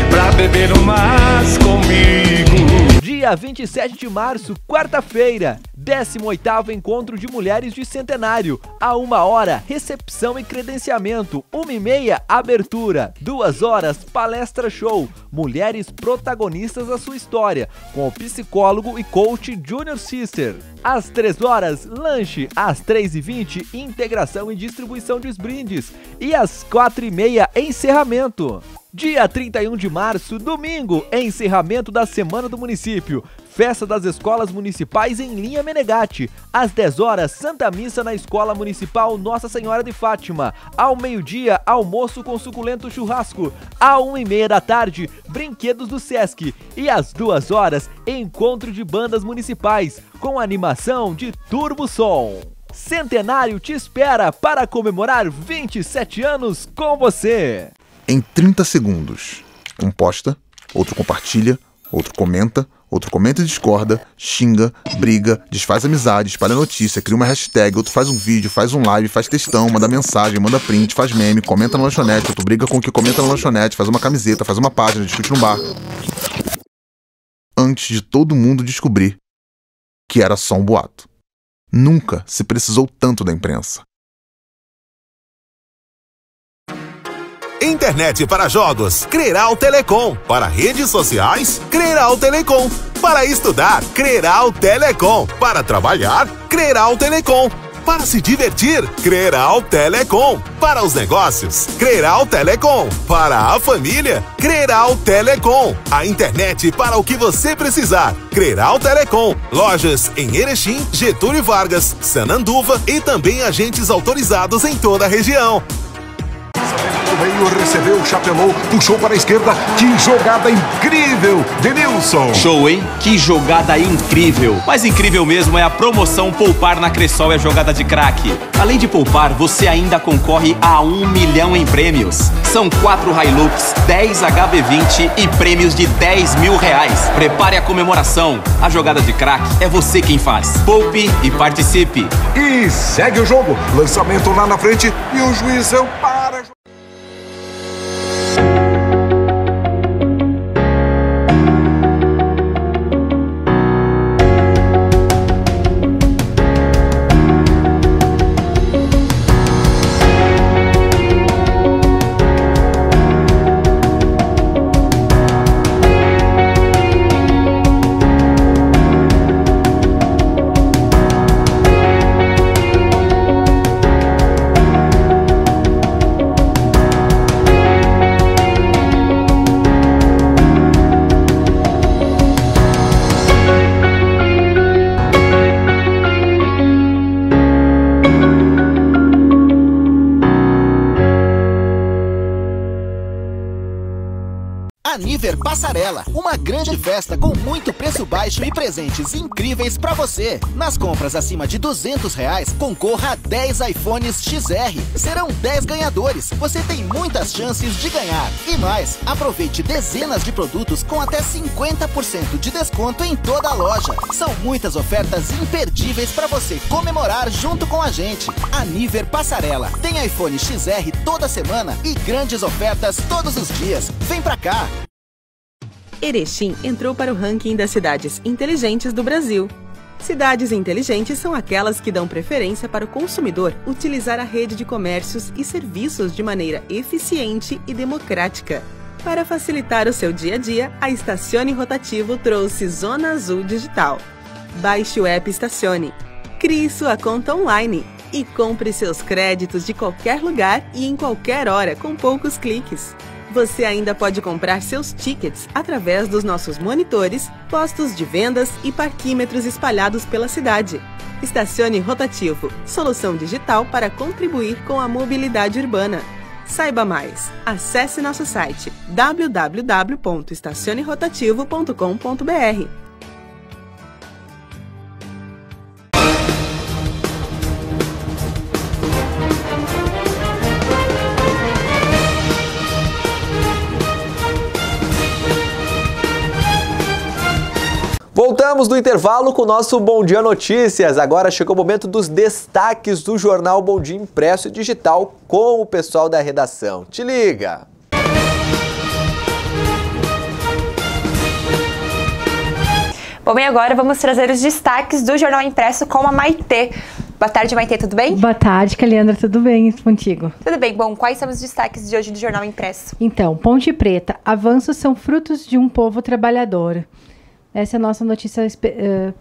pra beber no mas comigo. Dia 27 de março, quarta-feira, 18º Encontro de Mulheres de Centenário. À 1 hora, recepção e credenciamento. 1h30, abertura. 2 horas, palestra show. Mulheres protagonistas da sua história, com o psicólogo e coach Junior Sister. Às 3 horas, lanche. Às 3h20, integração e distribuição de brindes. E às 4h30, encerramento. Dia 31 de março, domingo, encerramento da Semana do Município. Festa das Escolas Municipais em Linha Menegatti. Às 10 horas, Santa Missa na Escola Municipal Nossa Senhora de Fátima. Ao meio-dia, almoço com suculento churrasco. À 1h30 da tarde, brinquedos do Sesc. E às 2 horas, encontro de bandas municipais, com animação de Turbo Som. Centenário te espera para comemorar 27 anos com você. Em 30 segundos, um posta, outro compartilha, outro comenta e discorda, xinga, briga, desfaz amizade, espalha notícia, cria uma hashtag, outro faz um vídeo, faz um live, faz textão, manda mensagem, manda print, faz meme, comenta na lanchonete, outro briga com o que comenta na lanchonete, faz uma camiseta, faz uma página, discute no bar. Antes de todo mundo descobrir que era só um boato. Nunca se precisou tanto da imprensa. Internet para jogos, Creral Telecom. Para redes sociais, Creral Telecom. Para estudar, Creral Telecom. Para trabalhar, Creral Telecom. Para se divertir, Creral Telecom. Para os negócios, Creral Telecom. Para a família, Creral Telecom. A internet para o que você precisar. Creral Telecom. Lojas em Erechim, Getúlio Vargas, Sananduva e também agentes autorizados em toda a região. O meio recebeu, chapelou, puxou para a esquerda. Que jogada incrível, Denilson! Show, hein? Que jogada incrível! Mais incrível mesmo é a promoção Poupar na Cressol é jogada de craque. Além de poupar, você ainda concorre a 1 milhão em prêmios. São 4 Hilux, 10 HB20 e prêmios de 10 mil reais. Prepare a comemoração. A jogada de craque é você quem faz. Poupe e participe. E segue o jogo. Lançamento lá na frente e o juizão para. Passarela, uma grande festa com muito preço baixo e presentes incríveis para você. Nas compras acima de R$200, concorra a 10 iPhones XR. Serão 10 ganhadores. Você tem muitas chances de ganhar. E mais, aproveite dezenas de produtos com até 50% de desconto em toda a loja. São muitas ofertas imperdíveis para você comemorar junto com a gente. A Niver Passarela tem iPhone XR toda semana e grandes ofertas todos os dias. Vem pra cá! Erechim entrou para o ranking das cidades inteligentes do Brasil. Cidades inteligentes são aquelas que dão preferência para o consumidor utilizar a rede de comércios e serviços de maneira eficiente e democrática. Para facilitar o seu dia a dia, a Estacione Rotativo trouxe Zona Azul Digital. Baixe o app Estacione, crie sua conta online e compre seus créditos de qualquer lugar e em qualquer hora com poucos cliques. Você ainda pode comprar seus tickets através dos nossos monitores, postos de vendas e parquímetros espalhados pela cidade. Estacione Rotativo, solução digital para contribuir com a mobilidade urbana. Saiba mais. Acesse nosso site www.estacionerotativo.com.br. Voltamos do intervalo com o nosso Bom Dia Notícias. Agora chegou o momento dos destaques do jornal Bom Dia Impresso e Digital com o pessoal da redação. Te liga! Bom, e agora vamos trazer os destaques do jornal impresso com a Maitê. Boa tarde, Maitê, tudo bem? Boa tarde, Caliandra, tudo bem contigo? Tudo bem. Bom, quais são os destaques de hoje do jornal impresso? Então, Ponte Preta, avanços são frutos de um povo trabalhador. Essa é a nossa notícia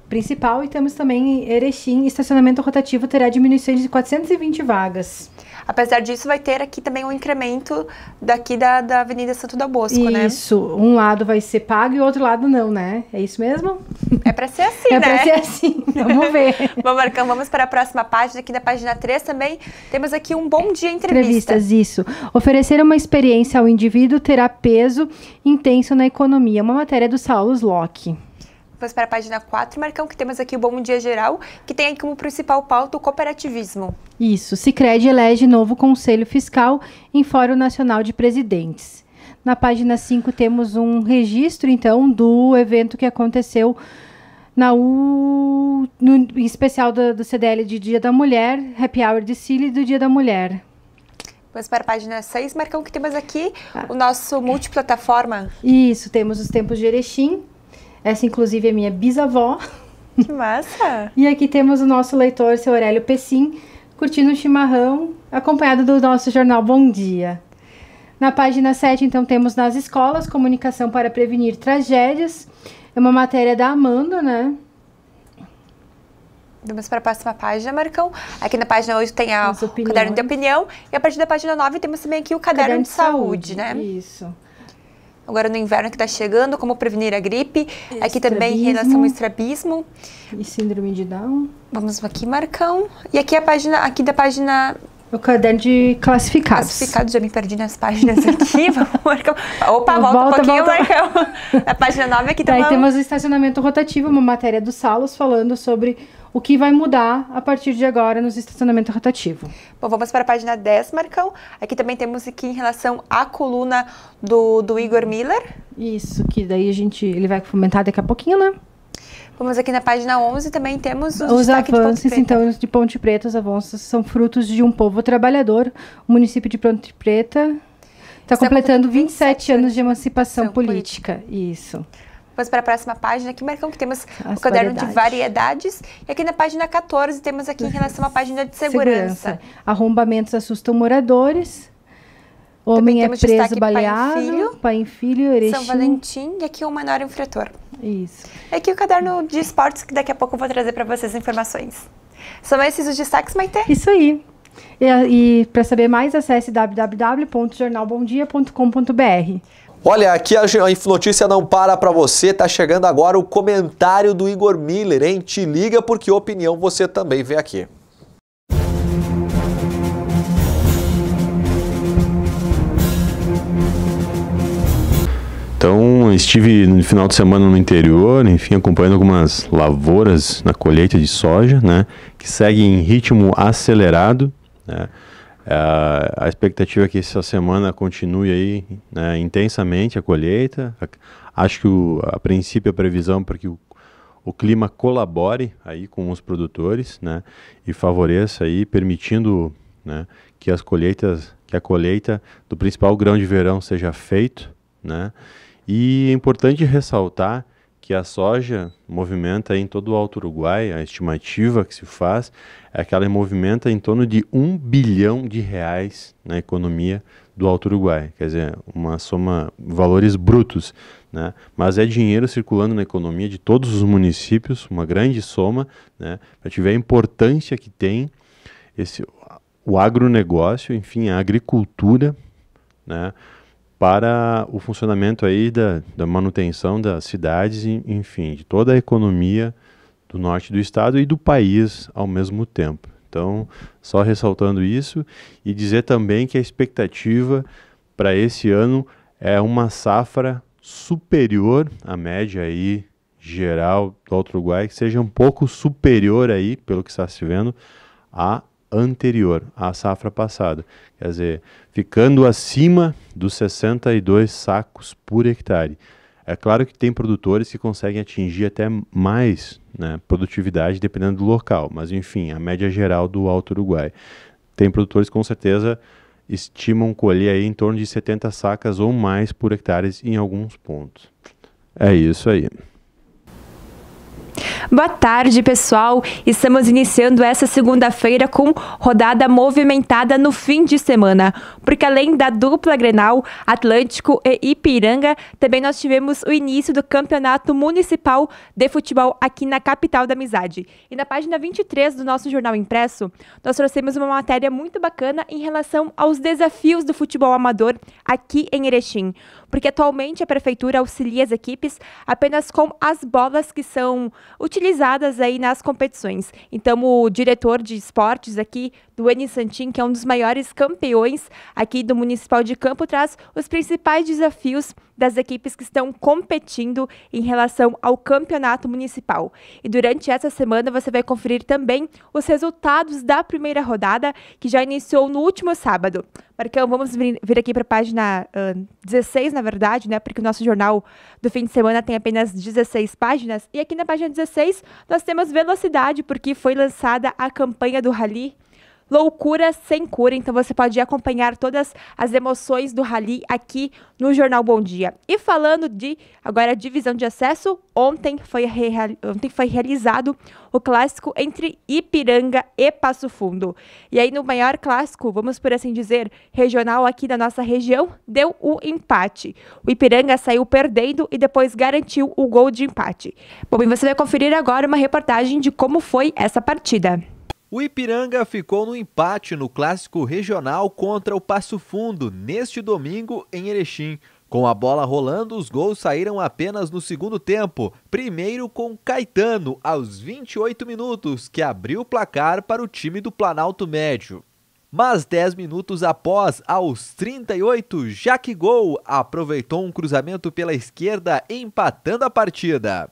principal. E temos também em Erechim, estacionamento rotativo terá diminuição de 420 vagas. Apesar disso, vai ter aqui também um incremento daqui da Avenida Santo Dom Bosco, né? Isso, um lado vai ser pago e o outro lado não, né? É isso mesmo? É pra ser assim, né? É pra ser assim, vamos ver. Bom, Marcão, vamos para a próxima página, aqui na página 3 também. Temos aqui um Bom Dia Entrevista. Entrevistas, isso. Oferecer uma experiência ao indivíduo terá peso intenso na economia. Uma matéria do Saulo Locke. Vamos para a página 4, Marcão, que temos aqui o Bom Dia Geral, que tem como principal pauta o cooperativismo. Isso, Sicredi elege novo Conselho Fiscal em Fórum Nacional de Presidentes. Na página 5 temos um registro, então, do evento que aconteceu no especial do CDL de Dia da Mulher, Happy Hour de Cílio do Dia da Mulher. Vamos para a página 6, Marcão, que temos aqui o nosso multiplataforma. Isso, temos os tempos de Erechim. Essa, inclusive, é minha bisavó. Que massa! E aqui temos o nosso leitor, seu Aurélio Pessim, curtindo um chimarrão, acompanhado do nosso jornal Bom Dia. Na página 7, então, temos nas escolas, comunicação para prevenir tragédias. É uma matéria da Amanda, né? Vamos para a próxima página, Marcão. Aqui na página 8 tem o caderno de opinião. E a partir da página 9 temos também aqui o caderno de saúde, né? Isso. Agora no inverno que está chegando, como prevenir a gripe. Estrabismo. Aqui também em relação ao estrabismo. E síndrome de Down. Vamos aqui, Marcão. E aqui a página, aqui da página... O caderno de classificados. Classificados, já me perdi nas páginas aqui. Vamos, Marcão. Opa, volta um pouquinho, Marcão. A página 9 aqui também. Daí temos o estacionamento rotativo, uma matéria do Salos falando sobre o que vai mudar a partir de agora nos estacionamentos rotativos. Bom, vamos para a página 10, Marcão. Aqui também temos aqui em relação à coluna do Igor Miller. Isso, que daí ele vai comentar daqui a pouquinho, né? Vamos aqui na página 11, também temos os avanços, então, de Ponte Preta. Os avanços são frutos de um povo trabalhador. O município de Ponte Preta está completando 27 anos de emancipação política. Isso. Vamos para a próxima página aqui, Marcão, que temos o caderno de variedades. E aqui na página 14 temos aqui em relação à página de segurança. Arrombamentos assustam moradores. Homem é preso baleado. Pai em Filho, Erechim. São Valentim e aqui o menor infrator. Isso. E aqui o caderno de esportes, que daqui a pouco eu vou trazer para vocês informações. São esses os destaques, Maitê? Isso aí. E para saber mais, acesse www.jornalbomdia.com.br. Olha, aqui a notícia não para você, tá chegando agora o comentário do Igor Miller, hein? Te liga porque opinião você também vê aqui. Então, estive no final de semana no interior, enfim, acompanhando algumas lavouras na colheita de soja, né, que seguem em ritmo acelerado, né. A expectativa é que essa semana continue aí, né, intensamente a colheita. Acho que a princípio a previsão para que o clima colabore aí com os produtores, né, e favoreça aí, permitindo, né, que a colheita do principal grão de verão seja feito, né. E é importante ressaltar que a soja movimenta em todo o Alto Uruguai, a estimativa que se faz é que ela movimenta em torno de R$1 bilhão na economia do Alto Uruguai, quer dizer, uma soma, valores brutos, né? Mas é dinheiro circulando na economia de todos os municípios, uma grande soma, né? Para te ver a importância que tem o agronegócio, enfim, a agricultura, né? Para o funcionamento aí da manutenção das cidades, enfim, de toda a economia do norte do estado e do país ao mesmo tempo. Então, só ressaltando isso e dizer também que a expectativa para esse ano é uma safra superior à média aí geral do Alto Uruguai, que seja um pouco superior aí, pelo que está se vendo, à anterior, à safra passada. Quer dizer, ficando acima dos 62 sacos por hectare. É claro que tem produtores que conseguem atingir até mais, né, produtividade dependendo do local, mas enfim, a média geral do Alto Uruguai. Tem produtores que com certeza estimam colher aí em torno de 70 sacas ou mais por hectare em alguns pontos. É isso aí. Boa tarde, pessoal. Estamos iniciando essa segunda-feira com rodada movimentada no fim de semana, porque além da dupla Grenal, Atlântico e Ipiranga, também nós tivemos o início do Campeonato Municipal de Futebol aqui na capital da Amizade. E na página 23 do nosso jornal impresso, nós trouxemos uma matéria muito bacana em relação aos desafios do futebol amador aqui em Erechim, porque atualmente a prefeitura auxilia as equipes apenas com as bolas que são utilizadas aí nas competições. Então, o diretor de esportes aqui do Eni Santin, que é um dos maiores campeões aqui do Municipal de Campo, traz os principais desafios das equipes que estão competindo em relação ao campeonato municipal. E durante essa semana você vai conferir também os resultados da primeira rodada, que já iniciou no último sábado. Marcão, vamos vir aqui para a página 16, na verdade, né? Porque o nosso jornal do fim de semana tem apenas 16 páginas. E aqui na página 16 nós temos velocidade, porque foi lançada a campanha do Rally Loucura Sem Cura, então você pode acompanhar todas as emoções do Rally aqui no Jornal Bom Dia. E falando de, agora, divisão de acesso, ontem foi realizado o clássico entre Ipiranga e Passo Fundo. E aí no maior clássico, vamos por assim dizer, regional aqui da nossa região, deu o empate. O Ipiranga saiu perdendo e depois garantiu o gol de empate. Bom, e você vai conferir agora uma reportagem de como foi essa partida. O Ipiranga ficou no empate no clássico regional contra o Passo Fundo neste domingo em Erechim. Com a bola rolando, os gols saíram apenas no segundo tempo. Primeiro com Caetano, aos 28 minutos, que abriu o placar para o time do Planalto Médio. Mas 10 minutos após, aos 38, Jaque Gol aproveitou um cruzamento pela esquerda, empatando a partida.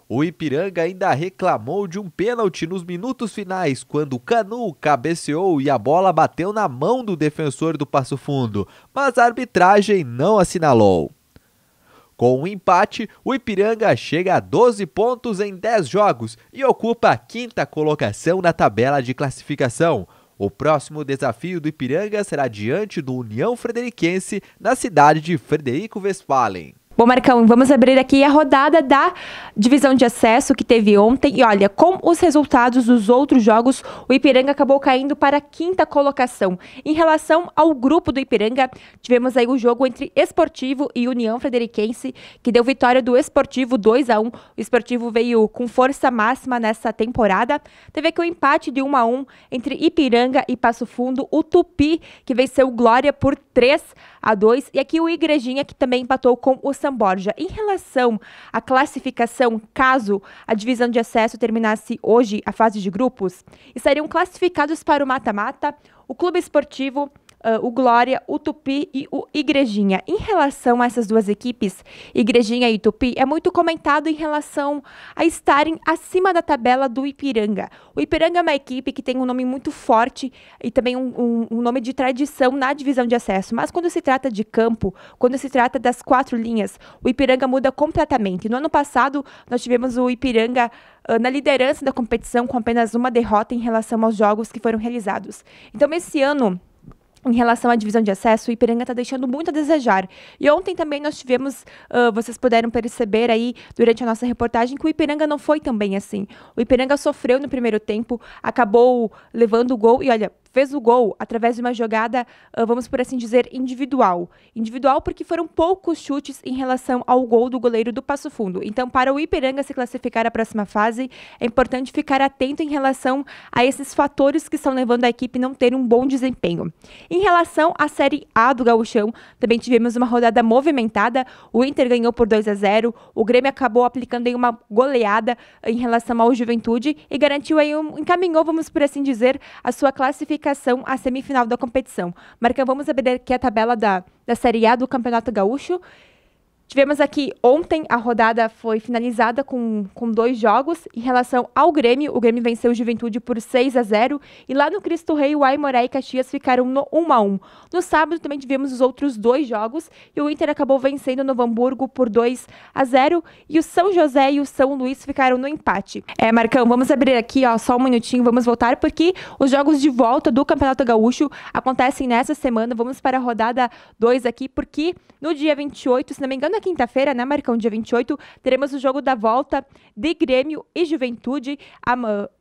O Ipiranga ainda reclamou de um pênalti nos minutos finais, quando o Canu cabeceou e a bola bateu na mão do defensor do Passo Fundo, mas a arbitragem não assinalou. Com o empate, o Ipiranga chega a 12 pontos em 10 jogos e ocupa a 5ª colocação na tabela de classificação. O próximo desafio do Ipiranga será diante do União Frederiquense, na cidade de Frederico Westphalen. Bom, Marcão, vamos abrir aqui a rodada da divisão de acesso que teve ontem. E olha, com os resultados dos outros jogos, o Ipiranga acabou caindo para a 5ª colocação. Em relação ao grupo do Ipiranga, tivemos aí o jogo entre Esportivo e União Frederiquense, que deu vitória do Esportivo 2-1. O Esportivo veio com força máxima nessa temporada. Teve aqui o empate de 1-1 entre Ipiranga e Passo Fundo. O Tupi, que venceu o Glória por 3-2. E aqui o Igrejinha, que também empatou com o São Borja. Em relação à classificação, caso a divisão de acesso terminasse hoje a fase de grupos, estariam classificados para o mata-mata o Clube Esportivo, o Glória, o Tupi e o Igrejinha. Em relação a essas duas equipes, Igrejinha e Tupi, é muito comentado em relação a estarem acima da tabela do Ipiranga. O Ipiranga é uma equipe que tem um nome muito forte e também um nome de tradição na divisão de acesso, mas quando se trata de campo, quando se trata das 4 linhas, o Ipiranga muda completamente. No ano passado, nós tivemos o Ipiranga na liderança da competição com apenas uma derrota em relação aos jogos que foram realizados. Então, esse ano, em relação à divisão de acesso, o Ipiranga está deixando muito a desejar. E ontem também nós tivemos, vocês puderam perceber aí durante a nossa reportagem, que o Ipiranga não foi tão bem assim. O Ipiranga sofreu no primeiro tempo, acabou levando o gol e olha, fez o gol através de uma jogada, vamos por assim dizer, individual. Individual porque foram poucos chutes em relação ao gol do goleiro do Passo Fundo. Então, para o Ipiranga se classificar à próxima fase, é importante ficar atento em relação a esses fatores que estão levando a equipe a não ter um bom desempenho. Em relação à Série A do Gauchão, também tivemos uma rodada movimentada. O Inter ganhou por 2-0, o Grêmio acabou aplicando aí uma goleada em relação ao Juventude e garantiu aí encaminhou, vamos por assim dizer, a sua classificação à semifinal da competição. Marcão, vamos abrir aqui a tabela da Série A do Campeonato Gaúcho. Tivemos aqui ontem, a rodada foi finalizada com 2 jogos. Em relação ao Grêmio, o Grêmio venceu o Juventude por 6-0. E lá no Cristo Rei, o Aimoré e Caxias ficaram no 1-1. No sábado também tivemos os outros 2 jogos. E o Inter acabou vencendo o Novo Hamburgo por 2-0. E o São José e o São Luís ficaram no empate. Marcão, vamos abrir aqui, ó, só um minutinho, vamos voltar, porque os jogos de volta do Campeonato Gaúcho acontecem nessa semana. Vamos para a rodada 2 aqui, porque no dia 28, se não me engano, na quinta-feira, né, Marcão? Dia 28, teremos o jogo da volta de Grêmio e Juventude.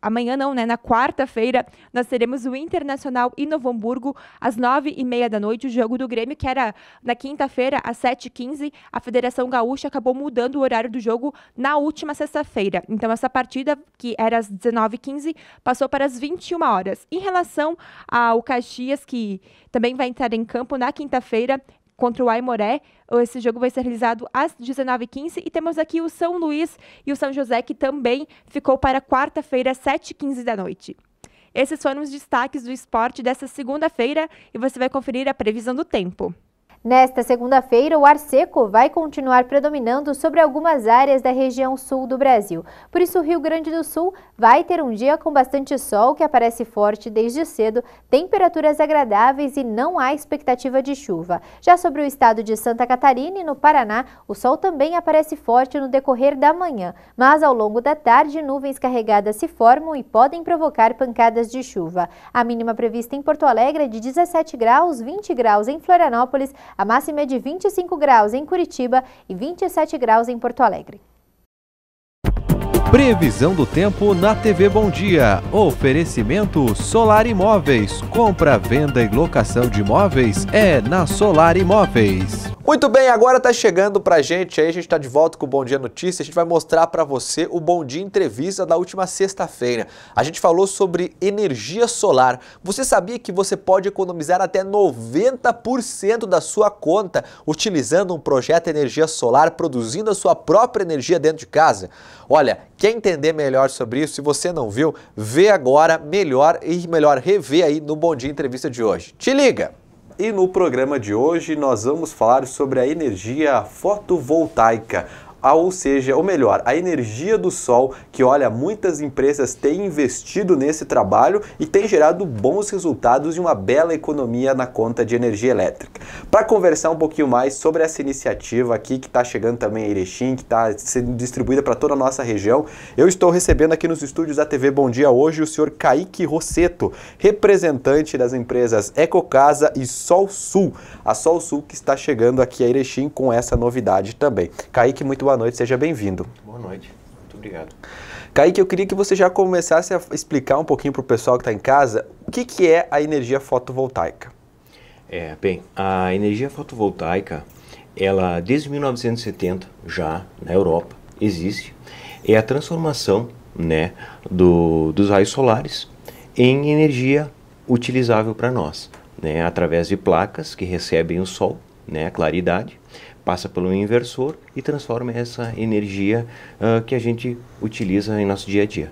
Amanhã não, né? Na quarta-feira, nós teremos o Internacional e Novo Hamburgo às 9h30 da noite. O jogo do Grêmio, que era na quinta-feira, às 7h15. A Federação Gaúcha acabou mudando o horário do jogo na última sexta-feira. Então, essa partida, que era às 19h15, passou para as 21 horas. Em relação ao Caxias, que também vai entrar em campo na quinta-feira, contra o Aimoré, esse jogo vai ser realizado às 19h15 e temos aqui o São Luís e o São José, que também ficou para quarta-feira, às 7h15 da noite. Esses foram os destaques do esporte dessa segunda-feira e você vai conferir a previsão do tempo. Nesta segunda-feira, o ar seco vai continuar predominando sobre algumas áreas da região sul do Brasil. Por isso, o Rio Grande do Sul vai ter um dia com bastante sol, que aparece forte desde cedo, temperaturas agradáveis e não há expectativa de chuva. Já sobre o estado de Santa Catarina e no Paraná, o sol também aparece forte no decorrer da manhã, mas ao longo da tarde, nuvens carregadas se formam e podem provocar pancadas de chuva. A mínima prevista em Porto Alegre é de 17 graus, 20 graus em Florianópolis, a máxima é de 25 graus em Curitiba e 27 graus em Porto Alegre. Previsão do tempo na TV Bom Dia. Oferecimento Solar Imóveis. Compra, venda e locação de imóveis é na Solar Imóveis. Muito bem, agora tá chegando pra gente aí, a gente tá de volta com o Bom Dia Notícia, a gente vai mostrar pra você o Bom Dia Entrevista da última sexta-feira. A gente falou sobre energia solar. Você sabia que você pode economizar até 90% da sua conta utilizando um projeto de energia solar, produzindo a sua própria energia dentro de casa? Olha, quer entender melhor sobre isso? Se você não viu, vê agora melhor e melhor rever aí no Bom Dia Entrevista de hoje. Te liga! E no programa de hoje nós vamos falar sobre a energia fotovoltaica, ou seja, ou melhor, a energia do sol, que olha, muitas empresas têm investido nesse trabalho e tem gerado bons resultados e uma bela economia na conta de energia elétrica. Para conversar um pouquinho mais sobre essa iniciativa aqui, que está chegando também em Erechim, que está sendo distribuída para toda a nossa região, eu estou recebendo aqui nos estúdios da TV Bom Dia hoje o senhor Kaique Rosseto, representante das empresas Ecocasa e Sol Sul. A Sol Sul que está chegando aqui a Erechim com essa novidade também. Kaique, muito boa noite, seja bem-vindo. Boa noite, muito obrigado. Kaique, eu queria que você já começasse a explicar um pouquinho para o pessoal que está em casa o que é a energia fotovoltaica. Bem, a energia fotovoltaica, ela desde 1970 já na Europa existe, é a transformação, né, dos raios solares em energia utilizável para nós, né, através de placas que recebem o sol, né, a claridade, passa pelo inversor e transforma essa energia que a gente utiliza em nosso dia a dia.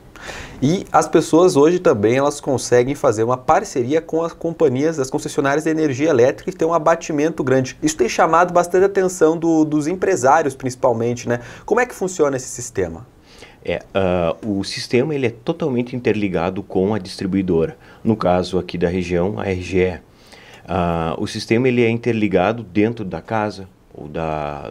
E as pessoas hoje também elas conseguem fazer uma parceria com as companhias, as concessionárias de energia elétrica e ter um abatimento grande. Isso tem chamado bastante a atenção dos empresários, principalmente, né? Como é que funciona esse sistema? O sistema ele é totalmente interligado com a distribuidora. No caso aqui da região, a RGE. O sistema ele é interligado dentro da casa, ou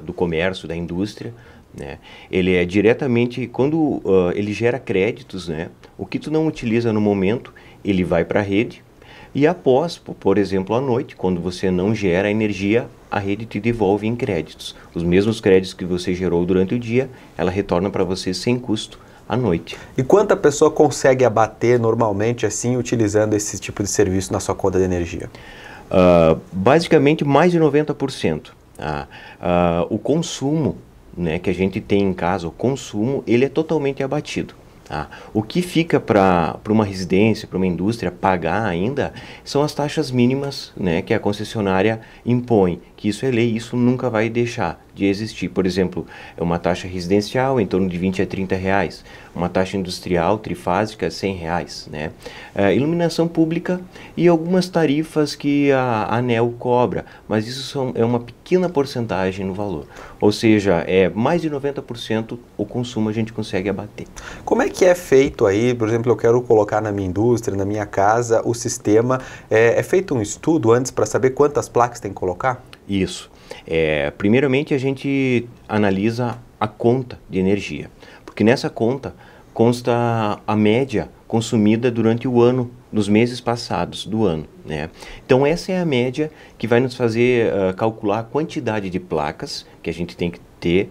do comércio, da indústria, né? Ele é diretamente, quando ele gera créditos, né? O que tu não utiliza no momento, ele vai para a rede, e após, por exemplo, à noite, quando você não gera energia, a rede te devolve em créditos. Os mesmos créditos que você gerou durante o dia, ela retorna para você sem custo à noite. E quanto a pessoa consegue abater normalmente assim, utilizando esse tipo de serviço na sua conta de energia? Basicamente mais de 90%. O consumo, né, que a gente tem em casa, o consumo, ele é totalmente abatido. O que fica para uma residência, para uma indústria pagar ainda, são as taxas mínimas, né, que a concessionária impõe, que isso é lei, isso nunca vai deixar de existir. Por exemplo, é uma taxa residencial em torno de 20 a 30 reais, uma taxa industrial trifásica 100 reais, né? Iluminação pública e algumas tarifas que a ANEEL cobra, mas isso é uma pequena porcentagem no valor. Ou seja, mais de 90% o consumo a gente consegue abater. Como é que é feito aí, por exemplo, eu quero colocar na minha indústria, na minha casa, o sistema, é feito um estudo antes para saber quantas placas tem que colocar? Isso. Primeiramente a gente analisa a conta de energia, porque nessa conta consta a média consumida durante o ano, nos meses passados do ano, né? Então essa é a média que vai nos fazer calcular a quantidade de placas que a gente tem que ter,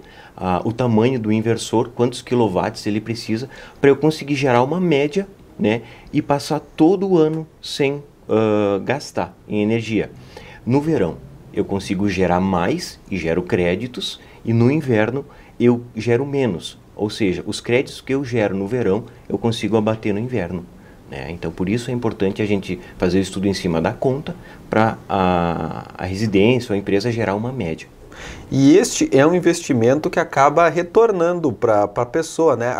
o tamanho do inversor, quantos quilowatts ele precisa, para eu conseguir gerar uma média, né, e passar todo o ano sem gastar em energia. No verão eu consigo gerar mais e gero créditos, e no inverno eu gero menos. Ou seja, os créditos que eu gero no verão, eu consigo abater no inverno, né? Então, por isso é importante a gente fazer o estudo em cima da conta para a residência ou a empresa gerar uma média. E este é um investimento que acaba retornando para a pessoa, né?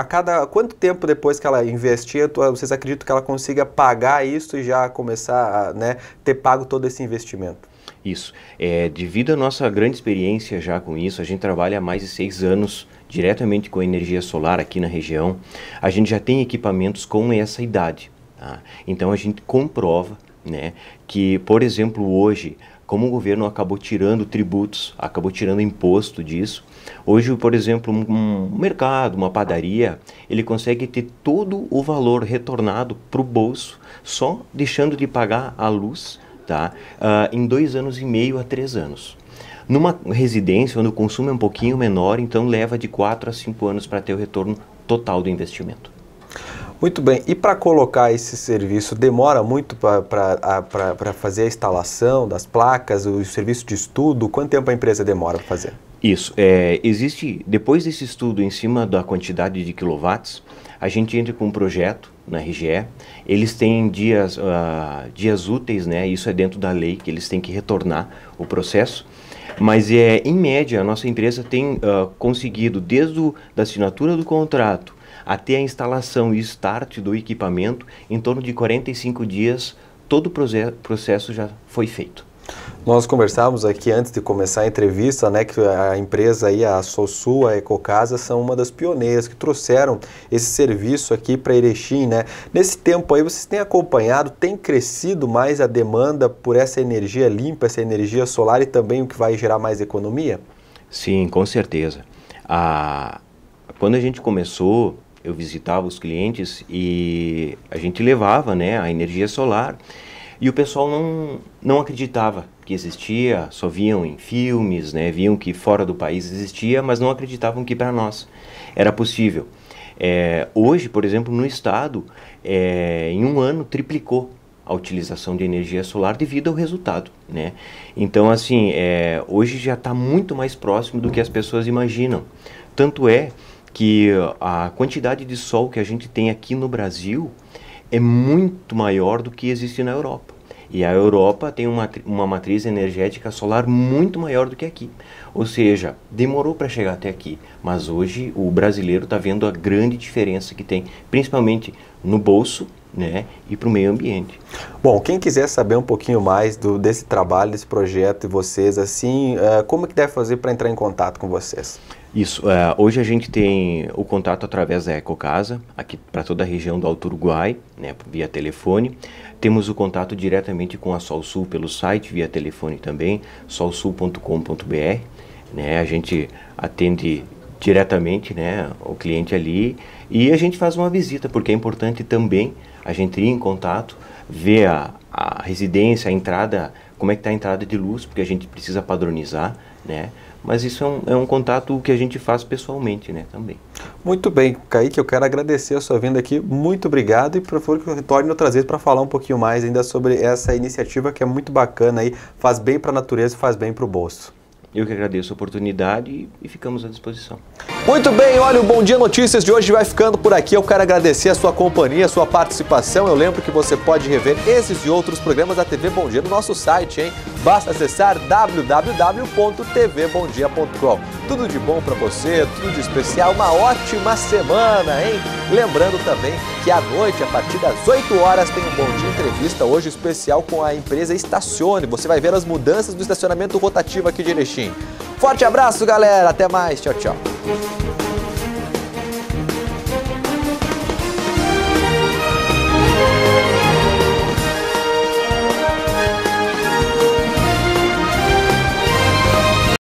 Quanto tempo depois que ela investir, vocês acreditam que ela consiga pagar isso e já começar a, né, ter pago todo esse investimento? Isso. Devido à nossa grande experiência já com isso, a gente trabalha há mais de 6 anos diretamente com energia solar aqui na região. A gente já tem equipamentos com essa idade, tá? Então a gente comprova, né, que, por exemplo, hoje, como o governo acabou tirando tributos, acabou tirando imposto disso, hoje, por exemplo, um mercado, uma padaria, ele consegue ter todo o valor retornado para o bolso, só deixando de pagar a luz, tá? Em 2 anos e meio a 3 anos. Numa residência, onde o consumo é um pouquinho menor, então leva de 4 a 5 anos para ter o retorno total do investimento. Muito bem. E para colocar esse serviço, demora muito para fazer a instalação das placas, o serviço de estudo? Quanto tempo a empresa demora para fazer? Isso. Existe, depois desse estudo em cima da quantidade de quilowatts, a gente entra com um projeto na RGE, eles têm dias úteis, né? Isso é dentro da lei, que eles têm que retornar o processo, mas em média a nossa empresa tem conseguido, desde a assinatura do contrato até a instalação e start do equipamento, em torno de 45 dias, todo o processo já foi feito. Nós conversávamos aqui antes de começar a entrevista, né, que a empresa aí, a Solsul, a Ecocasa, são uma das pioneiras que trouxeram esse serviço aqui para Erechim, né? Nesse tempo aí, vocês têm acompanhado, tem crescido mais a demanda por essa energia limpa, essa energia solar, e também o que vai gerar mais economia? Sim, com certeza. Quando a gente começou, eu visitava os clientes e a gente levava, né, a energia solar, e o pessoal não acreditava que existia, só viam em filmes, né, viam que fora do país existia, mas não acreditavam que para nós era possível. Hoje, por exemplo, no estado, em um ano triplicou a utilização de energia solar devido ao resultado, né? Então, assim, hoje já está muito mais próximo do que as pessoas imaginam. Tanto é que a quantidade de sol que a gente tem aqui no Brasil é muito maior do que existe na Europa. E a Europa tem uma matriz energética solar muito maior do que aqui. Ou seja, demorou para chegar até aqui, mas hoje o brasileiro está vendo a grande diferença que tem, principalmente no bolso, né, e para o meio ambiente. Bom, quem quiser saber um pouquinho mais desse trabalho, desse projeto e vocês, assim, como que deve fazer para entrar em contato com vocês? Isso, hoje a gente tem o contato através da Ecocasa, aqui para toda a região do Alto Uruguai, né, via telefone. Temos o contato diretamente com a SolSul pelo site, via telefone também, solsul.com.br, né, a gente atende diretamente, né, o cliente ali, e a gente faz uma visita, porque é importante também a gente ir em contato, ver a residência, a entrada, como é que está a entrada de luz, porque a gente precisa padronizar, né? Mas isso é um contato que a gente faz pessoalmente, né, também. Muito bem, Kaique, eu quero agradecer a sua vinda aqui, muito obrigado, e por favor que eu retorne outras vezes para falar um pouquinho mais ainda sobre essa iniciativa que é muito bacana aí, faz bem para a natureza e faz bem para o bolso. Eu que agradeço a oportunidade e ficamos à disposição. Muito bem, olha, o Bom Dia Notícias de hoje vai ficando por aqui. Eu quero agradecer a sua companhia, a sua participação. Eu lembro que você pode rever esses e outros programas da TV Bom Dia no nosso site, hein? Basta acessar www.tvbomdia.com. Tudo de bom para você, tudo de especial, uma ótima semana, hein? Lembrando também que à noite, a partir das 8 horas, tem um Bom Dia Entrevista, hoje especial com a empresa Estacione. Você vai ver as mudanças do estacionamento rotativo aqui de Erechim. Forte abraço, galera. Até mais. Tchau, tchau.